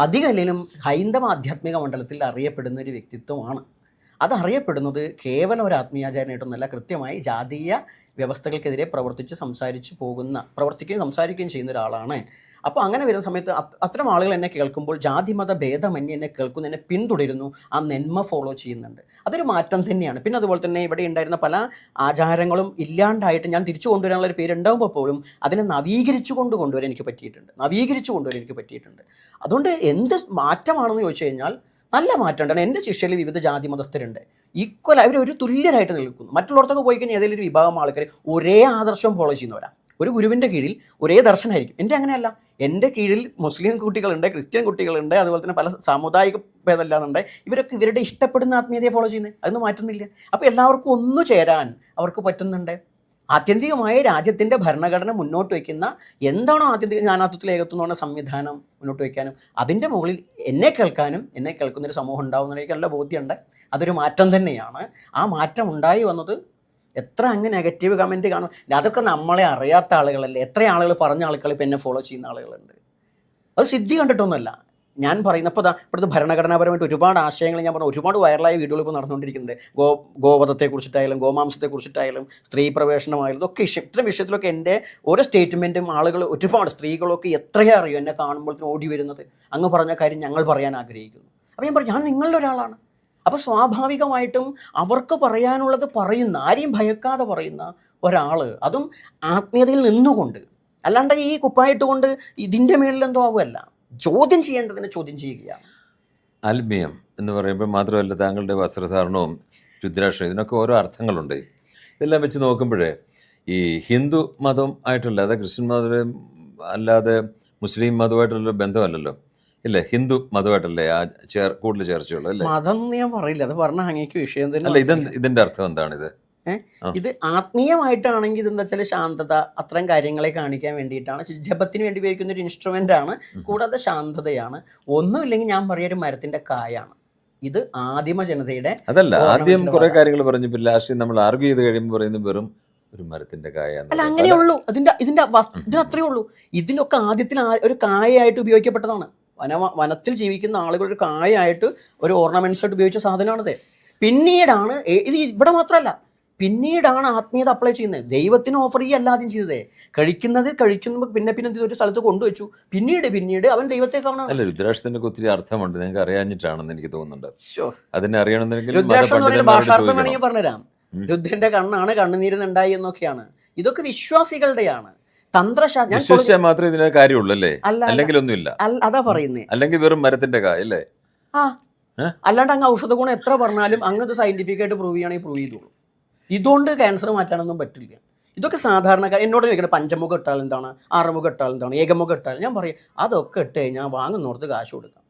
അധികമല്ലെങ്കിലും ഹൈന്ദവ ആധ്യാത്മിക മണ്ഡലത്തിൽ അറിയപ്പെടുന്ന ഒരു വ്യക്തിത്വമാണ്. അതറിയപ്പെടുന്നത് കേവലം ഒരു ആത്മീയാചാര്യനായിട്ടൊന്നുമല്ല, കൃത്യമായി ജാതീയ വ്യവസ്ഥകൾക്കെതിരെ പ്രവർത്തിക്കുകയും സംസാരിക്കുകയും ചെയ്യുന്ന ഒരാളാണ്. അപ്പോൾ അങ്ങനെ വരുന്ന സമയത്ത് അത്തരം ആളുകൾ എന്നെ കേൾക്കുമ്പോൾ ജാതിമത ഭേദമന്യേ എന്നെ കേൾക്കുന്നു, എന്നെ പിന്തുടരുന്നു, ആ നന്മ ഫോളോ ചെയ്യുന്നുണ്ട്. അതൊരു മാറ്റം തന്നെയാണ്. പിന്നെ അതുപോലെ തന്നെ ഇവിടെ ഉണ്ടായിരുന്ന പല ആചാരങ്ങളും ഇല്ലാണ്ടായിട്ട് ഞാൻ തിരിച്ചു കൊണ്ടുവരാനുള്ള ഒരു പേരുണ്ടാകുമ്പോൾ പോലും അതിനെ നവീകരിച്ചു കൊണ്ടുവരാൻ എനിക്ക് പറ്റിയിട്ടുണ്ട്. അതുകൊണ്ട് എന്ത് മാറ്റമാണെന്ന് ചോദിച്ചു കഴിഞ്ഞാൽ നല്ല മാറ്റമുണ്ടാണ്. എൻ്റെ ശിഷ്യരിൽ വിവിധ ജാതി മതസ്ഥരുണ്ട്, ഈക്വൽ, അവർ തുല്യരായിട്ട് നിൽക്കുന്നു. മറ്റുള്ളവർക്കൊക്കെ പോയി കഴിഞ്ഞാൽ ഏതെങ്കിലും ഒരു വിഭാഗം ആൾക്കാർ ഒരേ ആദർശം ഫോളോ ചെയ്യുന്നവരാണ്. ഒരു ഗുരുവിൻ്റെ കീഴിൽ ഒരേ ദർശനമായിരിക്കും. എൻ്റെ അങ്ങനെയല്ല, എൻ്റെ കീഴിൽ മുസ്ലിം കുട്ടികളുണ്ട്, ക്രിസ്ത്യൻ കുട്ടികളുണ്ട്, അതുപോലെ തന്നെ പല സാമുദായിക ഭേദമല്ലാന്നുണ്ട്. ഇവരൊക്കെ ഇവരുടെ ഇഷ്ടപ്പെടുന്ന ആത്മീയതയെ ഫോളോ ചെയ്യുന്നത്, അതൊന്നും മാറ്റുന്നില്ല. അപ്പോൾ എല്ലാവർക്കും ഒന്നു ചേരാൻ അവർക്ക് പറ്റുന്നുണ്ട്. ആത്യന്തികമായി രാജ്യത്തിൻ്റെ ഭരണഘടന മുന്നോട്ട് വയ്ക്കുന്ന എന്താണോ ആത്യന്തിക ജ്ഞാനാത്വത്തിൽ ഏകത്വം എന്ന് പറഞ്ഞ സംവിധാനം മുന്നോട്ട് വയ്ക്കാനും അതിൻ്റെ മുകളിൽ എന്നെ കേൾക്കുന്നൊരു സമൂഹം ഉണ്ടാകുന്ന എനിക്ക് നല്ല ബോധ്യമുണ്ട്. അതൊരു മാറ്റം തന്നെയാണ്. ആ മാറ്റം ഉണ്ടായി വന്നത് എത്ര അങ്ങ് നെഗറ്റീവ് കമൻറ്റ് കാണും, അതൊക്കെ നമ്മളെ അറിയാത്ത ആളുകളല്ലേ. എത്ര ആളുകൾ പറഞ്ഞ ആളുകൾ ഇപ്പം എന്നെ ഫോളോ ചെയ്യുന്ന ആളുകളുണ്ട്. അത് സിദ്ധി കണ്ടിട്ടൊന്നുമല്ല ഞാൻ പറയുന്നപ്പോൾ. ഇപ്പോഴത്തെ ഭരണഘടനാപരമായിട്ട് ഒരുപാട് ആശയങ്ങൾ ഞാൻ പറഞ്ഞു, ഒരുപാട് വൈറലായ വീഡിയോകൾ ഇപ്പോൾ നടന്നുകൊണ്ടിരിക്കുന്നുണ്ട്. ഗോവധത്തെക്കുറിച്ചിട്ടായാലും ഗോമാംസത്തെക്കുറിച്ചിട്ടായാലും സ്ത്രീ പ്രവേശനമായാലും ഇതൊക്കെ ഇത്തരം വിഷയത്തിലൊക്കെ എൻ്റെ ഓരോ സ്റ്റേറ്റ്മെൻറ്റും ആളുകൾ ഒരുപാട് സ്ത്രീകളൊക്കെ എത്രയോ അറിയും എന്നെ കാണുമ്പോഴത്തേനും ഓടി വരുന്നത്. അങ്ങ് പറഞ്ഞ കാര്യം ഞങ്ങൾ പറയാൻ ആഗ്രഹിക്കുന്നു. അപ്പോൾ ഞാൻ പറഞ്ഞു, ഞാൻ നിങ്ങളുടെ ഒരാളാണ്. അപ്പോൾ സ്വാഭാവികമായിട്ടും അവർക്ക് പറയാനുള്ളത് പറയുന്ന, ആരെയും ഭയക്കാതെ പറയുന്ന ഒരാൾ, അതും ആത്മീയതയിൽ നിന്നുകൊണ്ട്, അല്ലാണ്ട് ഈ കുപ്പായിട്ടുകൊണ്ട് ഇതിൻ്റെ മേളിലെന്തോ ആവുമല്ല. ചോദ്യം ചെയ്യേണ്ടതിനെ ചോദ്യം ചെയ്യുകയാണ്. ആത്മീയം എന്ന് പറയുമ്പോൾ മാത്രമല്ല, താങ്കളുടെ വസ്ത്രധാരണവും രുദ്രാക്ഷരം ഇതിനൊക്കെ ഓരോ അർത്ഥങ്ങളുണ്ട്. ഇതെല്ലാം വെച്ച് നോക്കുമ്പോഴേ ഈ ഹിന്ദു മതം ആയിട്ടുള്ള, അതായത് ക്രിസ്ത്യൻ മതം അല്ലാതെ മുസ്ലിം മതമായിട്ടുള്ള ബന്ധമല്ലല്ലോ, ഇല്ലേ? ഹിന്ദു മതമായിട്ടല്ലേ കൂടുതൽ ചേർച്ചയുള്ളത്, അല്ലേ? മതം ഞാൻ പറയില്ല, അത് പറഞ്ഞ അങ്ങേക്ക് വിഷയം തന്നെ അല്ല. ഇതിന്റെ അർത്ഥം എന്താണിത്? ഇത് ആത്മീയമായിട്ടാണെങ്കിൽ ഇതെന്താ വെച്ചാൽ ശാന്തത, അത്തരം കാര്യങ്ങളെ കാണിക്കാൻ വേണ്ടിയിട്ടാണ്, ജപത്തിന് വേണ്ടി ഉപയോഗിക്കുന്ന ഒരു ഇൻസ്ട്രുമെന്റ് ആണ്. കൂടാതെ ശാന്തതയാണ്. ഒന്നുമില്ലെങ്കിൽ ഞാൻ പറയുക ഒരു മരത്തിന്റെ കായാണ്. ഇത് ആദിമ ജനതയുടെ അതല്ല. ആദ്യം കുറെ കാര്യങ്ങൾ പറഞ്ഞു, പിന്നെ ലാസ്റ്റ് നമ്മൾ ആർഗ്യൂ ചെയ്ത് കഴിയുമ്പോൾ പറയുന്നത് വെറും ഒരു മരത്തിന്റെ കായ. അല്ല, അങ്ങനെയുള്ളൂ. ഇതിന്റെ അത്രയേ ഉള്ളൂ. ഇതിനൊക്കെ ആദ്യത്തിൽ ഒരു കായായിട്ട് ഉപയോഗിക്കപ്പെട്ടതാണ്. വനത്തിൽ ജീവിക്കുന്ന ആളുകൾ ഒരു കായായിട്ട്, ഒരു ഓർണമെന്റ്സ് ആയിട്ട് ഉപയോഗിച്ച സാധനമാണിത്. പിന്നീടാണ് ഇത്, ഇവിടെ മാത്രമല്ല, പിന്നീടാണ് ആത്മീയത അപ്ലൈ ചെയ്യുന്നത്. ദൈവത്തിന് ഓഫർ ചെയ്യല്ല ആദ്യം ചെയ്തത്. കഴിക്കുമ്പോൾ പിന്നെ ഒരു സ്ഥലത്ത് കൊണ്ടുവച്ചു. പിന്നീട് അവൻ ദൈവത്തെ കാണാൻ. അല്ല, രുദ്രാക്ഷത്തിന്റെ ഒത്തിരി അർത്ഥമുണ്ട്, നിങ്ങൾക്ക് അറിയാഞ്ഞിട്ടാണെന്ന് എനിക്ക് തോന്നുന്നുണ്ട്. അതിനെ അറിയണമെന്നുണ്ടെങ്കിൽ രുദ്രാക്ഷം ഭാഷാർത്ഥം വേണമെങ്കിൽ പറഞ്ഞുതരാം. രുദ്രന്റെ കണ്ണാണ് കണ്ണുനീരുന്നുണ്ടായി എന്നൊക്കെയാണ്. ഇതൊക്കെ വിശ്വാസികളുടെയാണ്. വിശ്വസിച്ചാൽ മാത്രമേ ഇതിന് കാര്യമുള്ളൂ, അല്ലേ? അല്ലെങ്കിൽ ഒന്നുമില്ല. അതാ പറയുന്നേ. അല്ലെങ്കിൽ വെറും മരത്തിന്റെ കായ, അല്ലേ? അല്ലാണ്ട് അങ്ങ് ഔഷധ ഗുണം എത്ര പറഞ്ഞാലും അങ്ങ് സയന്റിഫിക് ആയിട്ട് പ്രൂവ് ചെയ്യണമെങ്കിൽ പ്രൂവ് ചെയ്തോളൂ. ഇതുകൊണ്ട് ക്യാൻസർ മാറ്റാനൊന്നും പറ്റില്ല. ഇതൊക്കെ സാധാരണക്കാർ എന്നോട് ചോദിക്കട്ടെ, പഞ്ചമുഖം ഇട്ടാൽ എന്താണ്, ആറുമുഖം ഇട്ടാൽ എന്താണ്, ഏകമുഖം ഇട്ടാൽ, ഞാൻ പറയും അതൊക്കെ ഇട്ട് കഴിഞ്ഞാൽ വാങ്ങുന്നോർത്ത് കാശ് കൊടുക്കാം.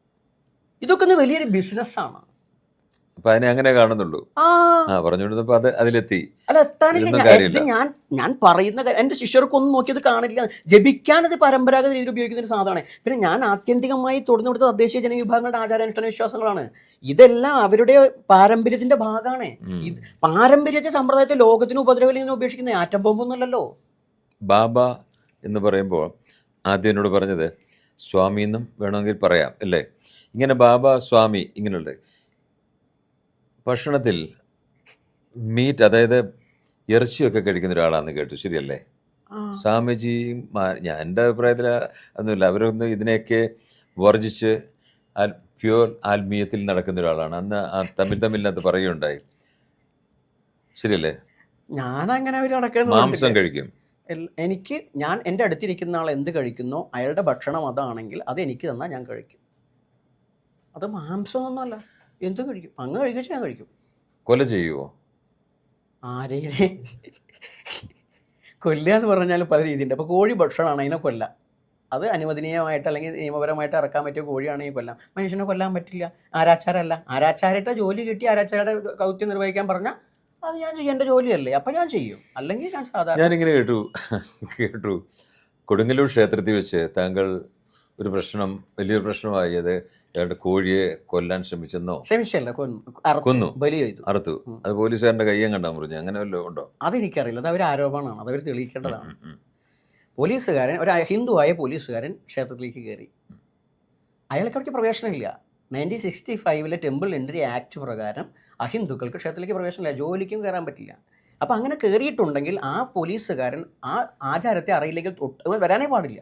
ഇതൊക്കെ ഒന്ന് വലിയൊരു ബിസിനസ്സാണ്. അപ്പൊ അതിനെ അങ്ങനെ കാണുന്നുള്ളൂ. പറഞ്ഞുകൊണ്ടിരുന്നപ്പോ അതിലെത്തി. അല്ല, എത്താനില്ല. ഞാൻ പറയുന്ന എൻ്റെ ശിഷ്യർക്കൊന്നും നോക്കിയത് കാണില്ല. ജപിക്കാനത് പരമ്പരാഗത രീതിയിൽ ഉപയോഗിക്കുന്ന ഒരു സാധനമാണ്. പിന്നെ ഞാൻ ആത്യന്തികമായി തുടർന്ന് കൊടുത്ത തദ്ദേശീയ ജനവിഭാഗങ്ങളുടെ ആചാരാനുഷ്ഠാന വിശ്വാസങ്ങളാണ്. ഇതെല്ലാം അവരുടെ പാരമ്പര്യത്തിന്റെ ഭാഗമാണ്. പാരമ്പര്യത്തെ, സമ്പ്രദായത്തെ ലോകത്തിന് ഉപദ്രവം ഉപേക്ഷിക്കുന്ന ആറ്റം ബോംബൊന്നുമല്ലല്ലോ. ബാബ എന്ന് പറയുമ്പോൾ ആദ്യം എന്നോട് പറഞ്ഞത് സ്വാമി എന്നും വേണമെങ്കിൽ പറയാം, അല്ലേ? ഇങ്ങനെ ബാബ, സ്വാമി ഇങ്ങനെയുണ്ട്. ഭക്ഷണത്തിൽ മീറ്റ്, അതായത് ഇറച്ചിയൊക്കെ കഴിക്കുന്ന ഒരാളാണെന്ന് കേട്ടു, ശരിയല്ലേ? സ്വാമിജിയും ഞാൻ എൻ്റെ അഭിപ്രായത്തിൽ ഒന്നുമില്ല, അവരൊന്ന് ഇതിനെയൊക്കെ വർജിച്ച് പ്യുവർ ആത്മീയത്തിൽ നടക്കുന്ന ഒരാളാണ്. അന്ന് തമ്മിലിനകത്ത് പറയുകയുണ്ടായി, ശരിയല്ലേ? ഞാനങ്ങനെ ഒരു അടക്കം മാംസം കഴിക്കും. എനിക്ക് എൻ്റെ അടുത്തിരിക്കുന്ന ആൾ എന്ത് കഴിക്കുന്നോ അയാളുടെ ഭക്ഷണം അതാണെങ്കിൽ അത് എനിക്ക് തന്നാൽ ഞാൻ കഴിക്കും. അത് മാംസമൊന്നുമല്ല, എന്ത് കഴിക്കും, അങ്ങ് കഴിക്കുക ഞാൻ കഴിക്കും. കൊല ചെയ്യുവോ? ആരെയും കൊല്ലുക എന്ന് പറഞ്ഞാൽ പല രീതിയുണ്ട്. അപ്പോൾ കോഴി ഭക്ഷണമാണ്, അതിനെ കൊല്ലാം. അത് അനുവദനീയമായിട്ട് അല്ലെങ്കിൽ നിയമപരമായിട്ട് ഇറക്കാൻ പറ്റിയ കോഴിയാണെങ്കിൽ കൊല്ലാം. മനുഷ്യനെ കൊല്ലാൻ പറ്റില്ല, ആരാച്ചാരമല്ല. ആരാച്ചാരായിട്ട് ജോലി കിട്ടി ആരാച്ചാരുടെ ദൗത്യം നിർവഹിക്കാൻ പറഞ്ഞാൽ അത് ഞാൻ ചെയ്യും, എൻ്റെ ജോലിയല്ലേ, അപ്പം ഞാൻ ചെയ്യും. അല്ലെങ്കിൽ ഞാൻ സാധാരണ ഞാനിങ്ങനെ കേട്ടു കൊടുങ്ങല്ലൂർ ക്ഷേത്രത്തിൽ വെച്ച് താങ്കൾ ഒരു പ്രശ്നം, വലിയൊരു പ്രശ്നമായത് അയാളുടെ കോഴിയെ കൊല്ലാൻ ശ്രമിച്ചെന്നോ? ശ്രമിച്ചല്ല, കൊന്നു, ബലി ചെയ്തു, അറുത്തു. അത് പോലീസുകാരൻ്റെ കയ്യം കണ്ടാൻ പറഞ്ഞു, അങ്ങനെ വല്ലതും ഉണ്ടോ? അതെനിക്കറിയില്ല, അത് അവർ ആരോപണമാണ്, അതവർ തെളിയിക്കേണ്ടതാണ്. പോലീസുകാരൻ, ഒരു ഹിന്ദുവായ പോലീസുകാരൻ ക്ഷേത്രത്തിലേക്ക് കയറി, അയാൾക്ക് അവിടേക്ക് പ്രവേശനമില്ല. 1965 ടെമ്പിൾ എൻട്രി ആക്ട് പ്രകാരം അഹിന്ദുക്കൾക്ക് ക്ഷേത്രത്തിലേക്ക് പ്രവേശനമില്ല, ജോലിക്കും കയറാൻ പറ്റില്ല. അപ്പം അങ്ങനെ കയറിയിട്ടുണ്ടെങ്കിൽ ആ പോലീസുകാരൻ ആ ആചാരത്തെ അറിയില്ലെങ്കിൽ വരാനേ പാടില്ല.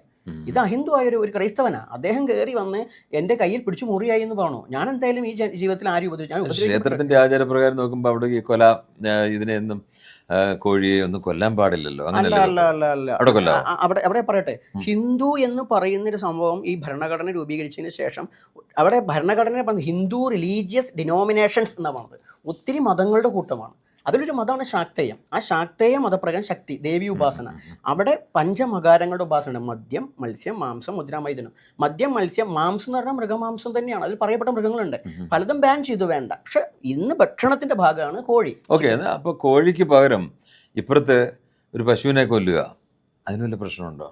ഇത് അഹിന്ദുവായ ഒരു ക്രൈസ്തവനാണ്, അദ്ദേഹം കയറി വന്ന് എൻ്റെ കയ്യിൽ പിടിച്ചു മുറിയായി എന്ന് പറഞ്ഞോ, ഞാൻ എന്തായാലും ഈ ജീവിതത്തിൽ ആരും ഉപദ്രവിച്ചു. ക്ഷേത്രത്തിന്റെ ആചാരപ്രകാരം നോക്കുമ്പോൾ അവിടെ ഈ കൊല, ഇതിനെയൊന്നും കോഴിയെ ഒന്നും കൊല്ലാൻ പാടില്ലല്ലോ. അവിടെ പറയട്ടെ, ഹിന്ദു എന്ന് പറയുന്നൊരു സംഭവം ഈ ഭരണഘടന രൂപീകരിച്ചതിന് ശേഷം അവിടെ ഭരണഘടന പറഞ്ഞത് ഹിന്ദു റിലീജിയസ് ഡിനോമിനേഷൻസ് എന്നാണ് പറഞ്ഞത്. ഒത്തിരി മതങ്ങളുടെ കൂട്ടമാണ്. അതിലൊരു മതമാണ് ശാക്തേയം. ആ ശാക്തേയ മതപ്രകാരം ശക്തി, ദേവി ഉപാസന. അവിടെ പഞ്ചമകാരങ്ങളുടെ ഉപാസന: മദ്യം, മത്സ്യം, മാംസം, മുദ്രാമൈഥുനം. മദ്യം, മത്സ്യം, മാംസം എന്ന് പറഞ്ഞാൽ മൃഗമാംസം തന്നെയാണ്. അതിൽ പറയപ്പെട്ട മൃഗങ്ങളുണ്ട്, പലതും ബാൻ ചെയ്തു, വേണ്ട. പക്ഷെ ഇന്ന് ഭക്ഷണത്തിന്റെ ഭാഗമാണ് കോഴി. ഓക്കെ, അപ്പോൾ കോഴിക്ക് പകരം ഇപ്പുറത്ത് ഒരു പശുവിനെ കൊല്ലുക, അതിന് വല്ല പ്രശ്നമുണ്ടോ?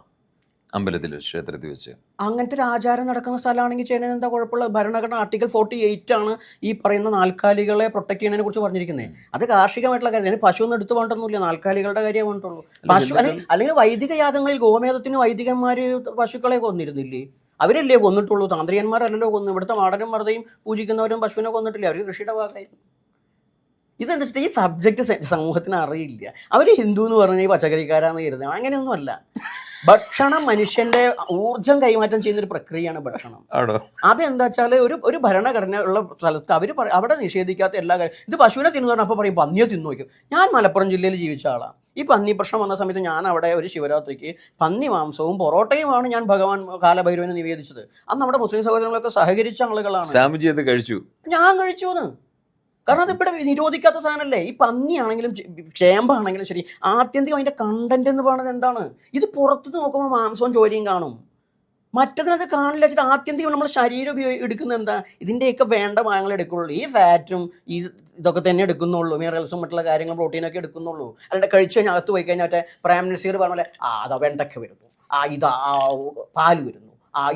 അമ്പലത്തിൽ, ക്ഷേത്രത്തിൽ വെച്ച് അങ്ങനത്തെ ഒരു ആചാരം നടക്കുന്ന സ്ഥലമാണെങ്കിൽ ചെയ്യുന്നതിന് എന്താ കുഴപ്പമുള്ള? ഭരണഘടന ആർട്ടിക്കിൾ 48 ആണ് ഈ പറയുന്ന നാൽക്കാലികളെ പ്രൊട്ടക്ട് ചെയ്യുന്നതിനെ കുറിച്ച് പറഞ്ഞിരിക്കുന്നത്. അത് കാർഷികമായിട്ടുള്ള കാര്യം. പശു ഒന്നും എടുത്തു പോകണ്ടൊന്നുമില്ല, നാൽക്കാലികളുടെ കാര്യം വേണ്ടുള്ളൂ. പശു അല്ലെങ്കിൽ വൈദിക യാഗങ്ങളിൽ ഗോമേധത്തിന് വൈദികന്മാർ പശുക്കളെ കൊന്നിരുന്നില്ലേ? അവരല്ലേ കൊന്നിട്ടുള്ളൂ, താന്ത്രികന്മാരല്ലല്ലോ കൊന്നു. ഇവിടുത്തെ മാടനും മറുതയും പൂജിക്കുന്നവരും പശുവിനെ കൊന്നിട്ടില്ല, അവർ കൃഷിയുടെ ഭാഗമായിരുന്നു. ഇതെന്താ വെച്ചിട്ട് ഈ സബ്ജക്റ്റ് സമൂഹത്തിന് അറിയില്ല. അവർ ഹിന്ദു എന്ന് പറഞ്ഞാൽ ഈ പച്ചക്കറിക്കാരാന്ന് കരുതുന്നത്. അങ്ങനെയൊന്നുമല്ല. ഭക്ഷണം മനുഷ്യന്റെ ഊർജം കൈമാറ്റം ചെയ്യുന്ന ഒരു പ്രക്രിയയാണ് ഭക്ഷണം. അതെന്താ വെച്ചാൽ ഒരു ഭരണഘടന ഉള്ള സ്ഥലത്ത് അവർ അവിടെ നിഷേധിക്കാത്ത എല്ലാ കാര്യം. ഇത് പശുവിനെ തിന്നു അപ്പോൾ പറയും പന്നിയെ തിന്നു വയ്ക്കും. ഞാൻ മലപ്പുറം ജില്ലയിൽ ജീവിച്ച ആളാണ്. ഈ പന്നി പ്രശ്നം വന്ന സമയത്ത് ഞാൻ അവിടെ ഒരു ശിവരാത്രിക്ക് പന്നി മാംസവും പൊറോട്ടയുമാണ് ഞാൻ ഭഗവാൻ കാലഭൈരവന് നിവേദിച്ചത്. അന്ന് നമ്മുടെ മുസ്ലിം സഹോദരങ്ങളൊക്കെ സഹകരിച്ച ആളുകളാണ്. ഞാൻ കഴിച്ചു. കാരണം അതിവിടെ നിരോധിക്കാത്ത സാധനമല്ലേ. ഈ പന്നിയാണെങ്കിലും ചേമ്പാണെങ്കിലും ശരി, ആത്യന്തികം അതിൻ്റെ കണ്ടന്റ് എന്ന് പറയുന്നത് എന്താണ്? ഇത് പുറത്ത് നോക്കുമ്പോൾ മാംസവും ചോരയും കാണും, മറ്റതിനത് കാണില്ല. വെച്ചിട്ട് ആത്യന്തികം നമ്മൾ ശരീരം എടുക്കുന്നത് എന്താ? ഇതിൻ്റെയൊക്കെ വേണ്ട ഭാഗങ്ങൾ എടുക്കുള്ളൂ. ഈ ഫാറ്റും ഇതൊക്കെ തന്നെ എടുക്കുന്നുള്ളൂ, മിനറൽസും മറ്റുള്ള കാര്യങ്ങളും പ്രോട്ടീനൊക്കെ എടുക്കുന്നുള്ളൂ. അല്ലാണ്ട് കഴിച്ചു കഴിഞ്ഞാൽ അകത്ത് പോയി കഴിഞ്ഞാൽ മറ്റേ പ്രൈം മിനിസ്റ്റർ പറഞ്ഞ പോലെ അതാ വെണ്ടയ്ക്ക വരുന്നു, ഇതാ പാല് വരുന്നു,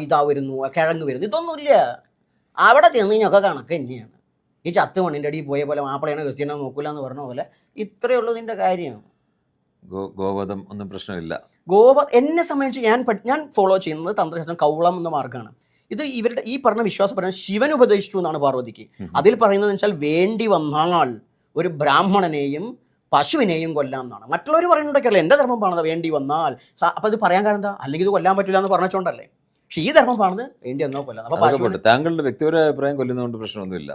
ഇതാ വരുന്നു, കിഴങ്ങ് വരുന്നു, ഇതൊന്നുമില്ല. അവിടെ ചെന്ന് കഴിഞ്ഞൊക്കെ കണക്ക് തന്നെയാണ്. ഈ ചത്ത് മണ്ണിൻ്റെ അടിയിൽ പോയ പോലെ മാപ്പിളയാണ് ക്രിസ്ത്യനോ നോക്കില്ല എന്ന് പറഞ്ഞ പോലെ ഇത്രയേ ഉള്ളൂ ഇതിൻ്റെ കാര്യം. ഗോവധം ഒന്നും പ്രശ്നമില്ല. എന്നെ സംബന്ധിച്ച് ഞാൻ ഫോളോ ചെയ്യുന്നത് തന്ത്രശാസ്ത്രം കൗളം എന്ന മാർഗ്ഗമാണ്. ഇത് ഇവരുടെ ഈ പറഞ്ഞ വിശ്വാസം പറഞ്ഞാൽ ശിവൻ ഉപദേശിച്ചു എന്നാണ് പാർവതിക്ക്. അതിൽ പറയുന്നത് വെച്ചാൽ വേണ്ടി വന്നാൽ ഒരു ബ്രാഹ്മണനെയും പശുവിനെയും കൊല്ലാം എന്നാണ്. മറ്റുള്ളവർ പറയുന്നുണ്ടൊക്കെയല്ലേ എൻ്റെ ധർമ്മം പാണത് വേണ്ടി വന്നാൽ. അപ്പം അത് പറയാൻ കാരണം എന്താ? അല്ലെങ്കിൽ ഇത് കൊല്ലാൻ പറ്റില്ല എന്ന് പറഞ്ഞുകൊണ്ടല്ലേ. പക്ഷേ ഈ ധർമ്മം പാണത് വേണ്ടി വന്നോ കൊല്ലാം. അപ്പോൾ താങ്കളുടെ വ്യക്തിപരമായ അഭിപ്രായം കൊല്ലുന്നതുകൊണ്ട് പ്രശ്നമൊന്നുമില്ല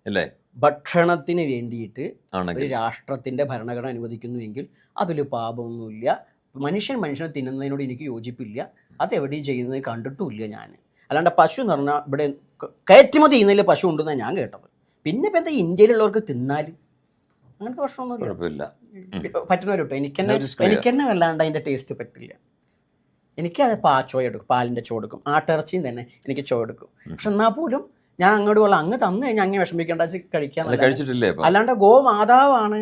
അല്ലേ? ഭക്ഷണത്തിന് വേണ്ടിയിട്ട് ഒരു രാഷ്ട്രത്തിൻ്റെ ഭരണഘടന അനുവദിക്കുന്നുവെങ്കിൽ അതിൽ പാപമൊന്നുമില്ല. മനുഷ്യനെ തിന്നുന്നതിനോട് എനിക്ക് യോജിപ്പില്ല. അതെവിടെയും ചെയ്യുന്നത് കണ്ടിട്ടുമില്ല ഞാൻ. അല്ലാണ്ട് പശു എന്ന് പറഞ്ഞാൽ ഇവിടെ കയറ്റുമതി ചെയ്യുന്നതിൽ പശു ഉണ്ടെന്നാണ് ഞാൻ കേട്ടത്. പിന്നെ ഇപ്പം എന്താ ഇന്ത്യയിലുള്ളവർക്ക് തിന്നാൽ അങ്ങനത്തെ പ്രശ്നമൊന്നുമില്ല. പറ്റുന്നവരുട്ടോ. എനിക്കെന്നെ വല്ലാണ്ട് അതിൻ്റെ ടേസ്റ്റ് പറ്റില്ല. എനിക്കത് ചോ എടുക്കും, പാലിൻ്റെ ചോ എടുക്കും, ആട്ടിറച്ചിയും തന്നെ എനിക്ക് ചോ എടുക്കും. പക്ഷെ എന്നാൽ പോലും ഞാൻ അങ്ങോട്ട് പോലും അങ്ങ് തന്നു കഴിഞ്ഞാൽ അങ്ങനെ വിഷമിക്കേണ്ട കഴിക്കാൻ. അല്ലാണ്ട് ഗോ മാതാവാണ്,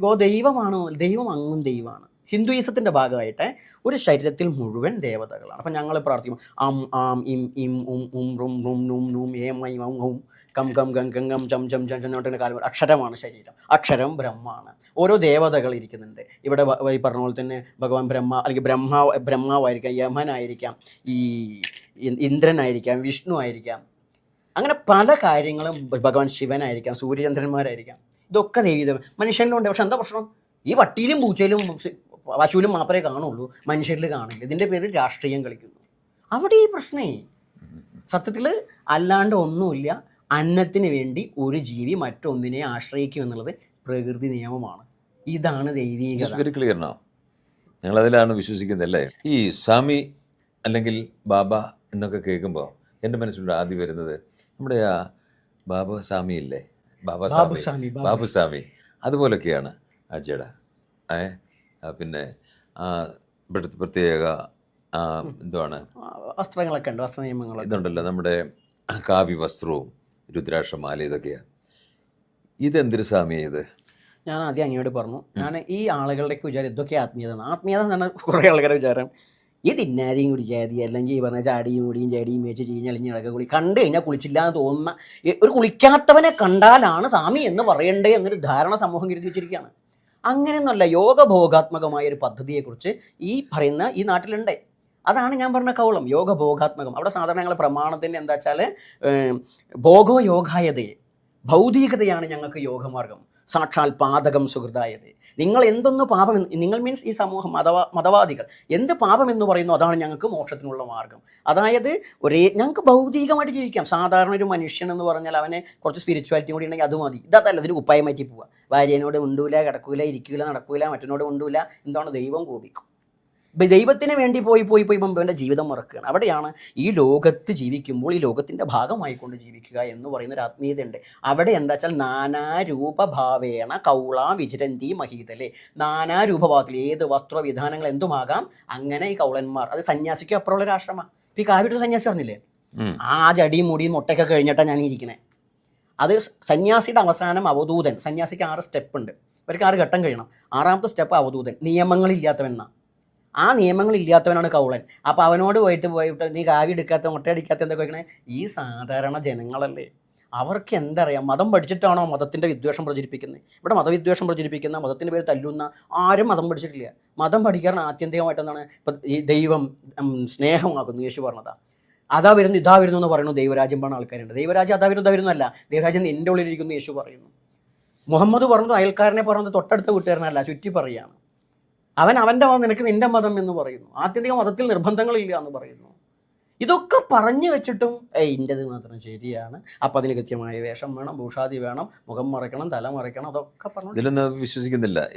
ഗോ ദൈവമാണ്. ദൈവം അങ്ങും ദൈവമാണ്. ഹിന്ദുയിസത്തിൻ്റെ ഭാഗമായിട്ട് ഒരു ശരീരത്തിൽ മുഴുവൻ ദേവതകളാണ്. അപ്പം ഞങ്ങൾ പ്രാർത്ഥിക്കും അം ആം ഇം ഇം ഉം ഉം റും റും നും നും ഏം ഐ ഔം ഔം കം കം ഗം ഗം ഗം ചം ചം ചം ചന്നോട്ടിൻ്റെ കാലം. അക്ഷരമാണ് ശരീരം, അക്ഷരം ബ്രഹ്മാണ്. ഓരോ ദേവതകൾ ഇരിക്കുന്നുണ്ട് ഇവിടെ. ഈ പറഞ്ഞ പോലെ തന്നെ ഭഗവാൻ ബ്രഹ്മ അല്ലെങ്കിൽ ബ്രഹ്മാവായിരിക്കാം, യമനായിരിക്കാം, ഈ ഇന്ദ്രനായിരിക്കാം, വിഷ്ണു ആയിരിക്കാം. അങ്ങനെ പല കാര്യങ്ങളും. ഭഗവാൻ ശിവനായിരിക്കാം, സൂര്യചന്ദ്രന്മാരായിരിക്കാം. ഇതൊക്കെ ദൈവം മനുഷ്യനിലുണ്ട്. പക്ഷെ എന്താ പ്രശ്നം? ഈ വട്ടിയിലും പൂച്ചയിലും പശുവിലും മാത്രമേ കാണുള്ളൂ, മനുഷ്യരിൽ കാണില്ല. ഇതിൻ്റെ പേരിൽ രാഷ്ട്രീയം കളിക്കുന്നു. അവിടെ ഈ പ്രശ്നമേ സത്യത്തിൽ അല്ലാണ്ട് ഒന്നുമില്ല. അന്നത്തിന് വേണ്ടി ഒരു ജീവി മറ്റൊന്നിനെ ആശ്രയിക്കും എന്നുള്ളത് പ്രകൃതി നിയമമാണ്. ഇതാണ് ദൈവീകത. Very clear no. ഞങ്ങളതിലാണ് വിശ്വസിക്കുന്നത് അല്ലേ. ഈ സ്വാമി അല്ലെങ്കിൽ ബാബ എന്നൊക്കെ കേൾക്കുമ്പോൾ എൻ്റെ മനസ്സിലൂടെ ആദ്യം വരുന്നത് നമ്മുടെ ആ ബാബാസ്വാമി ഇല്ലേ, ബാബുസ്വാമി, ബാബുസ്വാമി അതുപോലൊക്കെയാണ് അജയുടെ പിന്നെ ഇവിടുത്തെ പ്രത്യേക എന്തുവാണ് വസ്ത്രങ്ങളൊക്കെ ഉണ്ട്, വസ്ത്ര നിയമങ്ങളൊക്കെ ഇതുണ്ടല്ലോ, നമ്മുടെ കാവ്യ വസ്ത്രവും രുദ്രാക്ഷമാല ഇതൊക്കെയാണ്. ഇതെന്തൊരു സ്വാമിയാണ് ഇത്? ഞാൻ ആദ്യം അങ്ങോട്ട് പറഞ്ഞു, ഞാൻ ഈ ആളുകളുടെയൊക്കെ വിചാരം ഇതൊക്കെ ആത്മീയത എന്ന് പറഞ്ഞാൽ കുറേ ആൾക്കാരുടെ വിചാരം ഈ തിന്നാരിയും കുടിക്കാതി അല്ലെങ്കിൽ ഈ പറഞ്ഞ ചാടിയും മുടിയും ചാടിയും മേച്ച് ചീഞ്ഞളിഞ്ഞ് കിടക്കുക കുളി കണ്ടു കഴിഞ്ഞാൽ കുളിച്ചില്ല എന്ന് തോന്നുന്ന ഒരു കുളിക്കാത്തവനെ കണ്ടാലാണ് സ്വാമി എന്ന് പറയണ്ടേ എന്നൊരു ധാരണ സമൂഹം കരുതി വെച്ചിരിക്കുകയാണ്. അങ്ങനെയൊന്നുമല്ല. യോഗഭോഗാത്മകമായ ഒരു പദ്ധതിയെക്കുറിച്ച് ഈ പറയുന്ന ഈ നാട്ടിലുണ്ട്. അതാണ് ഞാൻ പറഞ്ഞ കൗളം, യോഗഭോഗാത്മകം. അവിടെ സാധാരണ ഞങ്ങൾ പ്രമാണത്തിൻ്റെ എന്താ വെച്ചാൽ ഭോഗോ യോഗായതയെ, ഭൗതികതയാണ് ഞങ്ങൾക്ക് യോഗമാർഗം, സാക്ഷാൽ പാതകം സുഹൃതായത്. നിങ്ങൾ എന്തൊന്ന് പാപം, നിങ്ങൾ മീൻസ് ഈ സമൂഹം മതവാദികൾ എന്ത് പാപം എന്ന് പറയുന്നു അതാണ് ഞങ്ങൾക്ക് മോക്ഷത്തിനുള്ള മാർഗം. അതായത് ഞങ്ങൾക്ക് ഭൗതികമായിട്ട് ജീവിക്കാം. സാധാരണ ഒരു മനുഷ്യൻ എന്ന് പറഞ്ഞാൽ അവന് കുറച്ച് സ്പിരിച്വാലിറ്റി കൂടി ഉണ്ടെങ്കിൽ അത് മതി. ഇതല്ല, ഇതിന് കുപ്പായം മാറ്റി പോവുക, ഭാര്യനോട് ഉണ്ടൂല, കിടക്കൂല, ഇരിക്കൂല, നടക്കൂല, മറ്റനോട് ഉണ്ടൂല, എന്താണ് ദൈവം കോപിക്കും. ദൈവത്തിന് വേണ്ടി പോയി അവൻ്റെ ജീവിതം മറക്കുകയാണ്. അവിടെയാണ് ഈ ലോകത്ത് ജീവിക്കുമ്പോൾ ഈ ലോകത്തിൻ്റെ ഭാഗമായിക്കൊണ്ട് ജീവിക്കുക എന്ന് പറയുന്ന ഒരു ആത്മീയതയുണ്ട്. അവിടെ എന്താ വെച്ചാൽ നാനാരൂപഭാവേണ കൗള വിചരന്തി മഹീതലെ, നാനാരൂപഭാവത്തിൽ ഏത് വസ്ത്രവിധാനങ്ങൾ എന്തുമാകാം. അങ്ങനെ ഈ കൗളന്മാർ, അത് സന്യാസിക്കും അപ്പുറമുള്ള ഒരു ആശ്രമമാണ്. ഇപ്പം ഈ കാവ്യൊരു സന്യാസി പറഞ്ഞില്ലേ, ആ ജടിയും മുടിയും മുട്ടയൊക്കെ കഴിഞ്ഞിട്ടാണ് ഞാൻ ഇരിക്കണേ. അത് സന്യാസിയുടെ അവസാനം അവധൂതൻ. സന്യാസിക്ക് 6 സ്റ്റെപ്പ് ഉണ്ട്, അവർക്ക് 6 ഘട്ടം കഴിയണം. 6ാമത്തെ സ്റ്റെപ്പ് അവധൂതൻ, നിയമങ്ങളില്ലാത്തവനാണ്. ആ നിയമങ്ങളില്ലാത്തവനാണ് കൗളൻ. അപ്പോൾ അവനോട് പോയിട്ട് നീ കാവ്യ എടുക്കാത്ത മുട്ടയടിക്കാത്ത എന്തൊക്കെ വയ്ക്കണേ, ഈ സാധാരണ ജനങ്ങളല്ലേ, അവർക്ക് എന്തറിയാം? മതം പഠിച്ചിട്ടാണോ മതത്തിൻ്റെ വിദ്വേഷം പ്രചരിപ്പിക്കുന്നത്? ഇവിടെ മതവിദ്വേഷം പ്രചരിപ്പിക്കുന്ന, മതത്തിൻ്റെ പേര് തല്ലുന്ന ആരും മതം പഠിച്ചിട്ടില്ല. മതം പഠിക്കാൻ ആത്യന്തികമായിട്ട് എന്താണ്? ഇപ്പം ഈ ദൈവം സ്നേഹമാകുന്നു യേശു പറഞ്ഞതാണ്. അതാ വരുന്നു ഇതാ വരുന്നു എന്ന് പറയുന്നു. ദൈവരാജ്യം പറഞ്ഞ ആൾക്കാരുണ്ട്. ദൈവരാജ്യം അതാ വരുന്നു ഇതാ വരുന്നല്ല, ദൈവരാജ്യം എൻ്റെ ഉള്ളിലിരിക്കുന്നു യേശു പറയുന്നു. മുഹമ്മദ് പറഞ്ഞത് അയൽക്കാരനെ പറഞ്ഞത് തൊട്ടടുത്ത വീട്ടുകാരനല്ല, ചുറ്റി പറയുകയാണ്. അവൻ്റെ മതം നിനക്ക് നിൻ്റെ മതം എന്ന് പറയുന്നു. ആത്യന്തിക മതത്തിൽ നിർബന്ധങ്ങളില്ല എന്ന് പറയുന്നു. ഇതൊക്കെ പറഞ്ഞു വെച്ചിട്ടും ഇൻ്റെത് മാത്രം ശരിയാണ്, അപ്പം അതിന് കൃത്യമായ വേഷം വേണം, ഭൂഷാദി വേണം, മുഖം മറയ്ക്കണം, തല മറയ്ക്കണം, അതൊക്കെ പറഞ്ഞു വിശ്വസിക്കുന്നില്ല.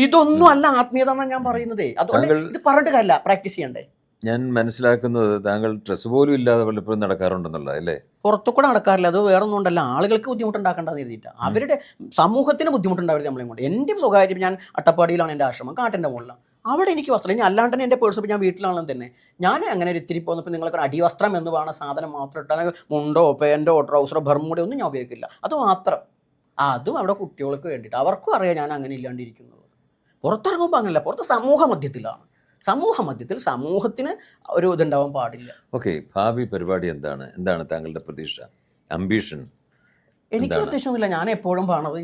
ഇതൊന്നും അല്ല ആത്മീയത എന്നാണ് ഞാൻ പറയുന്നത്. അതുകൊണ്ട് ഇത് പറഞ്ഞിട്ട് കാര്യമില്ല, പ്രാക്ടീസ് ചെയ്യണ്ടേ. ഞാൻ മനസ്സിലാക്കുന്നത് താങ്കൾ ഡ്രസ്സ് പോലും ഇല്ലാതെ പലപ്പോഴും നടക്കാറുണ്ടെന്നുള്ള അല്ലേ? പുറത്തു കൂടെ നടക്കാറില്ല. അത് വേറെ ഒന്നും ഉണ്ടല്ല, ആളുകൾക്ക് ബുദ്ധിമുട്ടുണ്ടാക്കേണ്ടതെന്ന് എഴുതിയിട്ടാണ്. അവരുടെ സമൂഹത്തിന് ബുദ്ധിമുട്ടുണ്ടാവരുത് നമ്മളെ കൊണ്ട്. എൻ്റെ സ്വകാര്യം, ഞാൻ അട്ടപ്പാടിയിലാണ് എൻ്റെ ആശ്രമം, കാട്ടിൻ്റെ മുകളിലാണ്. അവിടെ എനിക്ക് വസ്ത്രം, ഇനി അല്ലാണ്ട് തന്നെ എൻ്റെ പേഴ്സ്, ഞാൻ വീട്ടിലാണെന്ന് തന്നെ ഞാൻ അങ്ങനെ ഒരു ഇത്തിരി പോന്നപ്പോൾ നിങ്ങൾക്ക് അടിവസ്ത്രം എന്ന് പറയുന്ന സാധനം മാത്രം ഇട്ടാൽ മുണ്ടോ പാൻറ്റോ ട്രൗസറോ ബർമൂടോ ഒന്നും ഞാൻ ഉപയോഗിക്കില്ല. അത് മാത്രം, അതും അവിടെ കുട്ടികൾക്ക് വേണ്ടിയിട്ട്. അവർക്കും അറിയാം ഞാൻ അങ്ങനെ ഇല്ലാണ്ടിരിക്കുന്നത്. പുറത്തിറങ്ങുമ്പോൾ അങ്ങനെയല്ല, പുറത്ത് സമൂഹ മധ്യത്തിലാണ്. സമൂഹത്തിൽ സമൂഹത്തിന് ഒരു ഇതുണ്ടാവാൻ പാടില്ല. ഓക്കെ, ഭാവി പരിപാടി എന്താണ് താങ്കളുടെ പ്രതീക്ഷ, അംബീഷൻ? എനിക്ക് ഉദ്ദേശമൊന്നുമില്ല. ഞാൻ എപ്പോഴും പറഞ്ഞത്,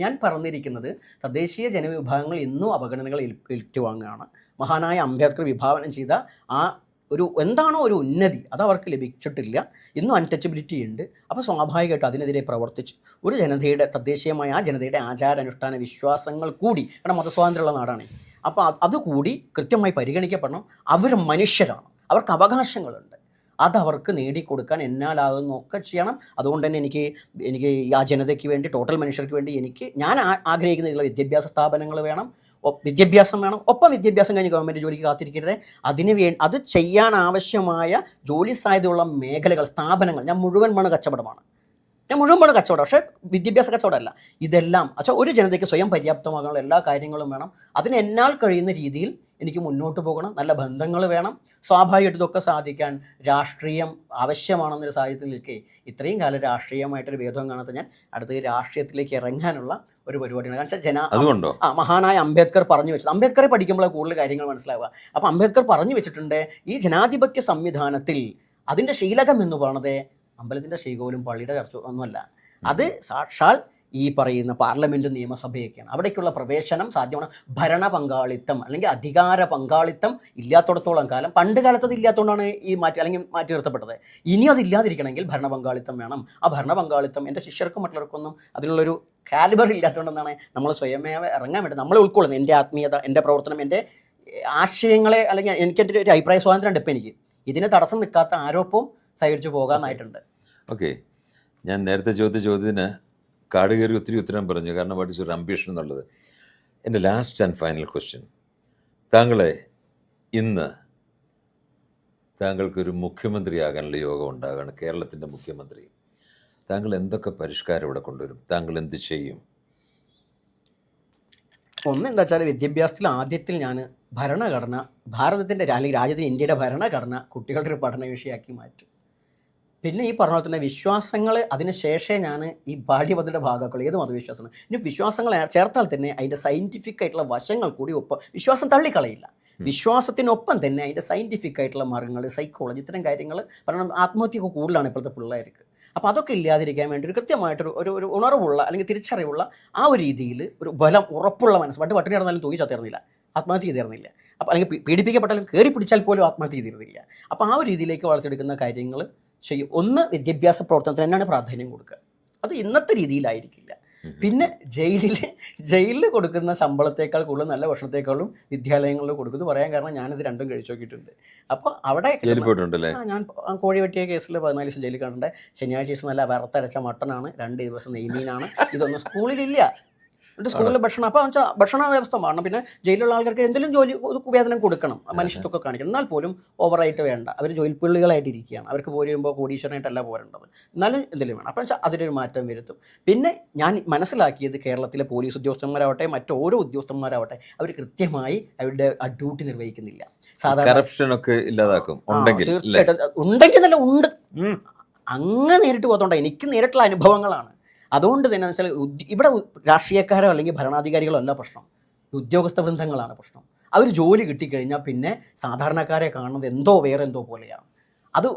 ഞാൻ പറഞ്ഞിരിക്കുന്നത് തദ്ദേശീയ ജനവിഭാഗങ്ങൾ ഇന്നും അവഗണനകൾ ഏറ്റുവാങ്ങുകയാണ്. മഹാനായ അംബേദ്കർ വിഭാവനം ചെയ്ത ആ എന്താണോ ഒരു ഉന്നതി, അത് അവർക്ക് ലഭിച്ചിട്ടില്ല. ഇന്നും അൺടച്ചബിലിറ്റി ഉണ്ട്. അപ്പോൾ സ്വാഭാവികമായിട്ട് അതിനെതിരെ പ്രവർത്തിച്ച് ഒരു ജനതയുടെ, തദ്ദേശീയമായ ആ ജനതയുടെ ആചാരാനുഷ്ഠാന വിശ്വാസങ്ങൾ കൂടി, കാരണം മതസ്വാതന്ത്ര്യമുള്ള നാടാണ്, അപ്പോൾ അതുകൂടി കൃത്യമായി പരിഗണിക്കപ്പെടണം. അവർ മനുഷ്യരാണ്, അവർക്ക് അവകാശങ്ങളുണ്ട്. അതവർക്ക് നേടിക്കൊടുക്കാൻ എന്നാലാകുന്നൊക്കെ ചെയ്യണം. അതുകൊണ്ട് തന്നെ എനിക്ക് ആ ജനതയ്ക്ക് വേണ്ടി, ടോട്ടൽ മനുഷ്യർക്ക് വേണ്ടി ഞാൻ ആഗ്രഹിക്കുന്ന ഇതിലുള്ള വിദ്യാഭ്യാസ സ്ഥാപനങ്ങൾ വേണം, വിദ്യാഭ്യാസം വേണം. ഒപ്പം വിദ്യാഭ്യാസം കഴിഞ്ഞ് ഗവൺമെൻറ് ജോലിക്ക് കാത്തിരിക്കരുത്. അത് ചെയ്യാൻ ആവശ്യമായ ജോലി സാധ്യതയുള്ള മേഖലകൾ, സ്ഥാപനങ്ങൾ, ഞാൻ മുഴുവൻ കച്ചവടമാണ്. പക്ഷേ വിദ്യാഭ്യാസ കച്ചവടമല്ല. ഇതെല്ലാം ഒരു ജനതയ്ക്ക് സ്വയം പര്യാപ്തമാകാനുള്ള എല്ലാ കാര്യങ്ങളും വേണം. അതിന് എന്നാൽ കഴിയുന്ന രീതിയിൽ എനിക്ക് മുന്നോട്ട് പോകണം. നല്ല ബന്ധങ്ങൾ വേണം. സ്വാഭാവികമായിട്ട് ഇതൊക്കെ സാധിക്കാൻ രാഷ്ട്രീയം ആവശ്യമാണെന്നൊരു സാഹചര്യത്തിൽ നിൽക്കെ ഇത്രയും കാലം രാഷ്ട്രീയമായിട്ടൊരു ഭേദം കാണാത്ത ഞാൻ അടുത്ത രാഷ്ട്രീയത്തിലേക്ക് ഇറങ്ങാനുള്ള ഒരു പരിപാടിയാണ്. കാരണം വെച്ചാൽ മഹാനായ അംബേദ്കർ പറഞ്ഞു വെച്ചത്, അംബേദ്കറെ പഠിക്കുമ്പോൾ കൂടുതൽ കാര്യങ്ങൾ മനസ്സിലാവുക. അപ്പോൾ അംബേദ്കർ പറഞ്ഞു വെച്ചിട്ടുണ്ട്, ഈ ജനാധിപത്യ സംവിധാനത്തിൽ അതിൻ്റെ ശീലകം എന്ന് പറയുന്നത് അമ്പലത്തിൻ്റെ ശ്രീകോവിലും പള്ളിയുടെ ചർച്ച ഒന്നുമല്ല. അത് സാക്ഷാൽ ഈ പറയുന്ന പാർലമെൻറ്റും നിയമസഭയൊക്കെയാണ്. അവിടേക്കുള്ള പ്രവേശനം സാധ്യമാണ്. ഭരണ പങ്കാളിത്തം അല്ലെങ്കിൽ അധികാര പങ്കാളിത്തം ഇല്ലാത്തടത്തോളം കാലം, പണ്ട് കാലത്ത് അത് ഇല്ലാത്തതുകൊണ്ടാണ് ഈ മാറ്റി നിർത്തപ്പെട്ടത്. ഇനി അതില്ലാതിരിക്കണമെങ്കിൽ ഭരണ പങ്കാളിത്തം വേണം. ആ ഭരണ പങ്കാളിത്തം എൻ്റെ ശിഷ്യർക്കും മറ്റുള്ളവർക്കൊന്നും അതിനുള്ളൊരു കാലിബർ ഇല്ലാത്തതുകൊണ്ടെന്നാണ് നമ്മൾ സ്വയമേവ ഇറങ്ങാൻ വേണ്ടി നമ്മളെ ഉൾക്കൊള്ളുന്നത്. എൻ്റെ ആത്മീയത, എൻ്റെ പ്രവർത്തനം, എൻ്റെ ആശയങ്ങളെ, അല്ലെങ്കിൽ എനിക്കെൻ്റെ ഒരു അഭിപ്രായ സ്വാതന്ത്ര്യം ഉണ്ട്. ഇപ്പം എനിക്ക് ഇതിന് തടസ്സം നിൽക്കാത്ത ആരോപ്പവും സഹകരിച്ചു പോകാനായിട്ടുണ്ട്. ഓക്കെ, ഞാൻ നേരത്തെ ചോദ്യത്തിന് കാട് കയറി ഒത്തിരി ഉത്തരം പറഞ്ഞു. കാരണം വാട്ട് ഈസ് യുവർ അംബിഷൻ എന്നുള്ളത്. എൻ്റെ ലാസ്റ്റ് ആൻഡ് ഫൈനൽ ക്വസ്റ്റ്യൻ, താങ്കളെ ഇന്ന് താങ്കൾക്കൊരു മുഖ്യമന്ത്രിയാകാനുള്ള യോഗം ഉണ്ടാകുകയാണ്, കേരളത്തിൻ്റെ മുഖ്യമന്ത്രി. താങ്കൾ എന്തൊക്കെ പരിഷ്കാരം ഇവിടെ കൊണ്ടുവരും? താങ്കൾ എന്ത് ചെയ്യും? ഒന്നെന്താ വെച്ചാൽ വിദ്യാഭ്യാസത്തിൽ ആദ്യത്തിൽ ഞാൻ ഭരണഘടന, ഭാരതത്തിൻ്റെ അല്ലെങ്കിൽ രാജ്യത്തിൻ്റെ ഇന്ത്യയുടെ ഭരണഘടന കുട്ടികളുടെ ഒരു പഠന വിഷയമാക്കി മാറ്റും. പിന്നെ ഈ പറഞ്ഞ പോലെ തന്നെ വിശ്വാസങ്ങൾ അതിന് ശേഷമേ ഞാൻ ഈ പാഠ്യപദ്ധതിയുടെ ഭാഗമാക്കുള്ളൂ. ഏത് മതവിശ്വാസമാണ് ഇനി വിശ്വാസങ്ങൾ ചേർത്താൽ തന്നെ അതിൻ്റെ സയൻറ്റിഫിക് ആയിട്ടുള്ള വശങ്ങൾ കൂടി വിശ്വാസം തള്ളിക്കളയില്ല. വിശ്വാസത്തിനൊപ്പം തന്നെ അതിൻ്റെ സയൻറ്റിഫിക് ആയിട്ടുള്ള മാർഗ്ഗങ്ങൾ, സൈക്കോളജി, ഇത്തരം കാര്യങ്ങൾ പറഞ്ഞാൽ ആത്മഹത്യയൊക്കെ കൂടുതലാണ് ഇപ്പോഴത്തെ പിള്ളേർക്ക്. അപ്പോൾ അതൊക്കെ ഇല്ലാതിരിക്കാൻ വേണ്ടി ഒരു കൃത്യമായിട്ടൊരു ഒരു ഉണർവുള്ള അല്ലെങ്കിൽ തിരിച്ചറിവുള്ള ആ ഒരു രീതിയിൽ ഒരു ബലം, ഉറപ്പുള്ള മനസ്സ്. പട്ടിണി കിടന്നാലും തൂങ്ങി ചത്തേർന്നില്ല, ആത്മഹത്യ ചെയ്തിരുന്നില്ല. അപ്പോൾ അല്ലെങ്കിൽ പീഡിപ്പിക്കപ്പെട്ടാലും കയറി പിടിച്ചാൽ പോലും ആത്മഹത്യ ചെയ്തിരുന്നില്ല. അപ്പോൾ ആ ഒരു രീതിയിലേക്ക് വളർത്തിയെടുക്കുന്ന കാര്യങ്ങൾ ചെയ്യും. ഒന്ന്, വിദ്യാഭ്യാസ പ്രവർത്തനത്തിന് തന്നെയാണ് പ്രാധാന്യം കൊടുക്കുക. അത് ഇന്നത്തെ രീതിയിലായിരിക്കില്ല. പിന്നെ ജയിലിൽ കൊടുക്കുന്ന ശമ്പളത്തേക്കാൾ കൂടുതൽ നല്ല ഭക്ഷണത്തേക്കാളും വിദ്യാലയങ്ങളിൽ കൊടുക്കുന്നത് പറയാൻ കാരണം ഞാനിത് രണ്ടും കഴിച്ചു നോക്കിയിട്ടുണ്ട്. അപ്പോൾ അവിടെ ഞാൻ കോഴി വെട്ടിയ കേസിൽ 14 ദിവസം ജയിലിൽ കാണണ്ടേ. ശനിയാഴ്ച ദിവസം നല്ല വറുത്തരച്ച മട്ടനാണ്, 2 ദിവസം നെയ്മീനാണ്. ഇതൊന്നും സ്കൂളിലില്ല. എന്നിട്ട് സ്കൂളിൽ ഭക്ഷണം, അപ്പോൾ വെച്ചാൽ ഭക്ഷണ വ്യവസ്ഥ വേണം. പിന്നെ ജയിലിലുള്ള ആൾക്കാർക്ക് എന്തെങ്കിലും ജോലി വേതനം കൊടുക്കണം, മനുഷ്യത്വമൊക്കെ കാണിക്കണം. എന്നാൽ പോലും ഓവറായിട്ട് വേണ്ട. അവർ ജോലിപ്പുള്ളികളായിട്ട് ഇരിക്കുകയാണ്. അവർക്ക് പോരുമ്പോൾ കോടീശ്വരനായിട്ടല്ല പോരേണ്ടത്, എന്നാലും എന്തെങ്കിലും വേണം. അപ്പം വെച്ചാൽ അതിലൊരു മാറ്റം വരുത്തും. പിന്നെ ഞാൻ മനസ്സിലാക്കിയത് കേരളത്തിലെ പോലീസ് ഉദ്യോഗസ്ഥന്മാരാവട്ടെ, മറ്റോരോ ഉദ്യോഗസ്ഥന്മാരാവട്ടെ, അവർ കൃത്യമായി അവരുടെ ആ ഡ്യൂട്ടി നിർവഹിക്കുന്നില്ല. സാധാരണ കറപ്ഷനൊക്കെ ഇല്ലാതാക്കും. തീർച്ചയായിട്ടും ഉണ്ടെങ്കിൽ നല്ല ഉണ്ട്. അങ്ങ് നേരിട്ട് പോകത്തോണ്ട, എനിക്ക് നേരിട്ടുള്ള അനുഭവങ്ങളാണ്. അതുകൊണ്ട് തന്നെ വെച്ചാൽ ഇവിടെ രാഷ്ട്രീയക്കാരോ അല്ലെങ്കിൽ ഭരണാധികാരികളോ അല്ല പ്രശ്നം, ഉദ്യോഗസ്ഥ വൃന്ദങ്ങളാണ് പ്രശ്നം. അവർ ജോലി കിട്ടിക്കഴിഞ്ഞാൽ പിന്നെ സാധാരണക്കാരെ കാണുന്നത് വേറെ എന്തോ പോലെയാണ്. അത്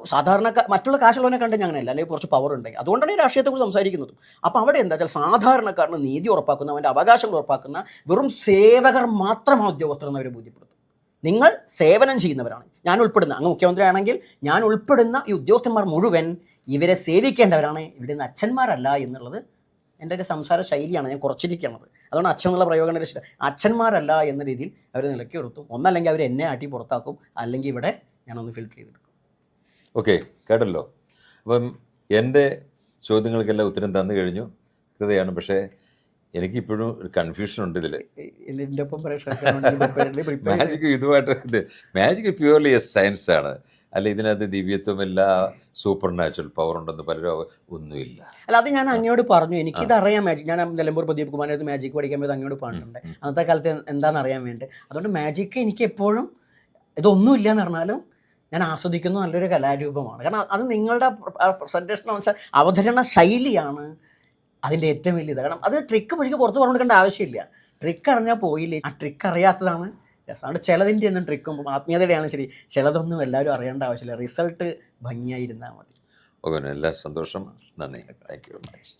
മറ്റുള്ള കാശുള്ളവനെ കണ്ട് അങ്ങനെയല്ല, അല്ലെങ്കിൽ കുറച്ച് പവർ ഉണ്ടെങ്കിൽ. അതുകൊണ്ടാണ് ഈ രാഷ്ട്രീയത്തെക്കുറിച്ച് സംസാരിക്കുന്നത്. അപ്പോൾ അവിടെ എന്താ വെച്ചാൽ സാധാരണക്കാരന് നീതി ഉറപ്പാക്കുന്ന, അവൻ്റെ അവകാശങ്ങൾ ഉറപ്പാക്കുന്ന വെറും സേവകർ മാത്രമാണ് ഉദ്യോഗസ്ഥർ എന്നവരെ ബോധ്യപ്പെടുത്തും. നിങ്ങൾ സേവനം ചെയ്യുന്നവരാണ്. ഞാൻ ഉൾപ്പെടുന്ന, അങ്ങ് മുഖ്യമന്ത്രി ആണെങ്കിൽ ഞാൻ ഉൾപ്പെടുന്ന ഈ ഉദ്യോഗസ്ഥന്മാർ മുഴുവൻ ഇവരെ സേവിക്കേണ്ടവരാണ്, ഇവിടെ നിന്ന് അച്ഛന്മാരല്ല എന്നുള്ളത് എൻ്റെ ഒരു സംസാര ശൈലിയാണ്. ഞാൻ കുറച്ചിരിക്കുന്നത്, അതുകൊണ്ട് അച്ഛൻ എന്നുള്ള പ്രയോഗം ഇഷ്ടം. അച്ഛന്മാരല്ല എന്ന രീതിയിൽ അവർ നിലയ്ക്ക് നിർത്തും. ഒന്നല്ലെങ്കിൽ അവർ എന്നെ ആട്ടി പുറത്താക്കും, അല്ലെങ്കിൽ ഇവിടെ ഞാനൊന്ന് ഫിൽറ്റർ ചെയ്തെടുക്കും. ഓക്കെ, കേട്ടല്ലോ. അപ്പം എൻ്റെ ചോദ്യങ്ങൾക്കെല്ലാം ഉത്തരം തന്നു കഴിഞ്ഞു, കൃത്യതയാണ്. പക്ഷേ എനിക്കിപ്പോഴും ഒരു കൺഫ്യൂഷൻ ഉണ്ട് ഇതിൽ. എൻ്റെ ഒപ്പം മാജിക് ഇതുമായിട്ട് മാജിക് പ്യുവർലി സയൻസ് ആണ്, അല്ല ഇതിനകത്ത് ദിവ്യത്വമില്ല, സൂപ്പർ നാച്ചുറൽ പവർ ഉണ്ടെന്ന് പലരും ഒന്നുമില്ല. അല്ല, അത് ഞാൻ അങ്ങോട്ട് പറഞ്ഞു, എനിക്കിതറിയാം. മാജിക് ഞാൻ നിലമ്പൂർ പ്രദീപ് കുമാറിനടുത്ത് മാജിക് പഠിക്കാൻ പോയത് അങ്ങോട്ട് പറഞ്ഞിട്ടുണ്ട്, അന്നത്തെ കാലത്ത് എന്താണെന്ന് അറിയാൻ വേണ്ടി. അതുകൊണ്ട് മാജിക്ക് എനിക്ക് എപ്പോഴും ഇതൊന്നുമില്ല എന്ന് പറഞ്ഞാലും ഞാൻ ആസ്വദിക്കുന്ന നല്ലൊരു കലാരൂപമാണ്. കാരണം അത് നിങ്ങളുടെ പ്രസൻറ്റേഷൻ എന്ന് വെച്ചാൽ അവതരണ ശൈലിയാണ് അതിൻ്റെ ഏറ്റവും വലിയത്. കാരണം അത് ട്രിക്ക് വഴിക്ക് പുറത്ത് പറഞ്ഞു കൊടുക്കേണ്ട ആവശ്യമില്ല. ട്രിക്ക് അറിഞ്ഞാൽ പോയില്ലേ, ആ ട്രിക്ക് അറിയാത്തതാണ് രസം. അതുകൊണ്ട് ചിലതിൻ്റെ ഒന്നും ട്രിക്കും ആത്മീയതയുടെയാണ് ശരി, ചിലതൊന്നും എല്ലാവരും അറിയേണ്ട ആവശ്യമില്ല. റിസൾട്ട് ഭംഗിയായിരുന്നാൽ മതി. ഓക്കെ, എല്ലാ സന്തോഷം, നന്ദി, താങ്ക് യു വെരി മച്ച്.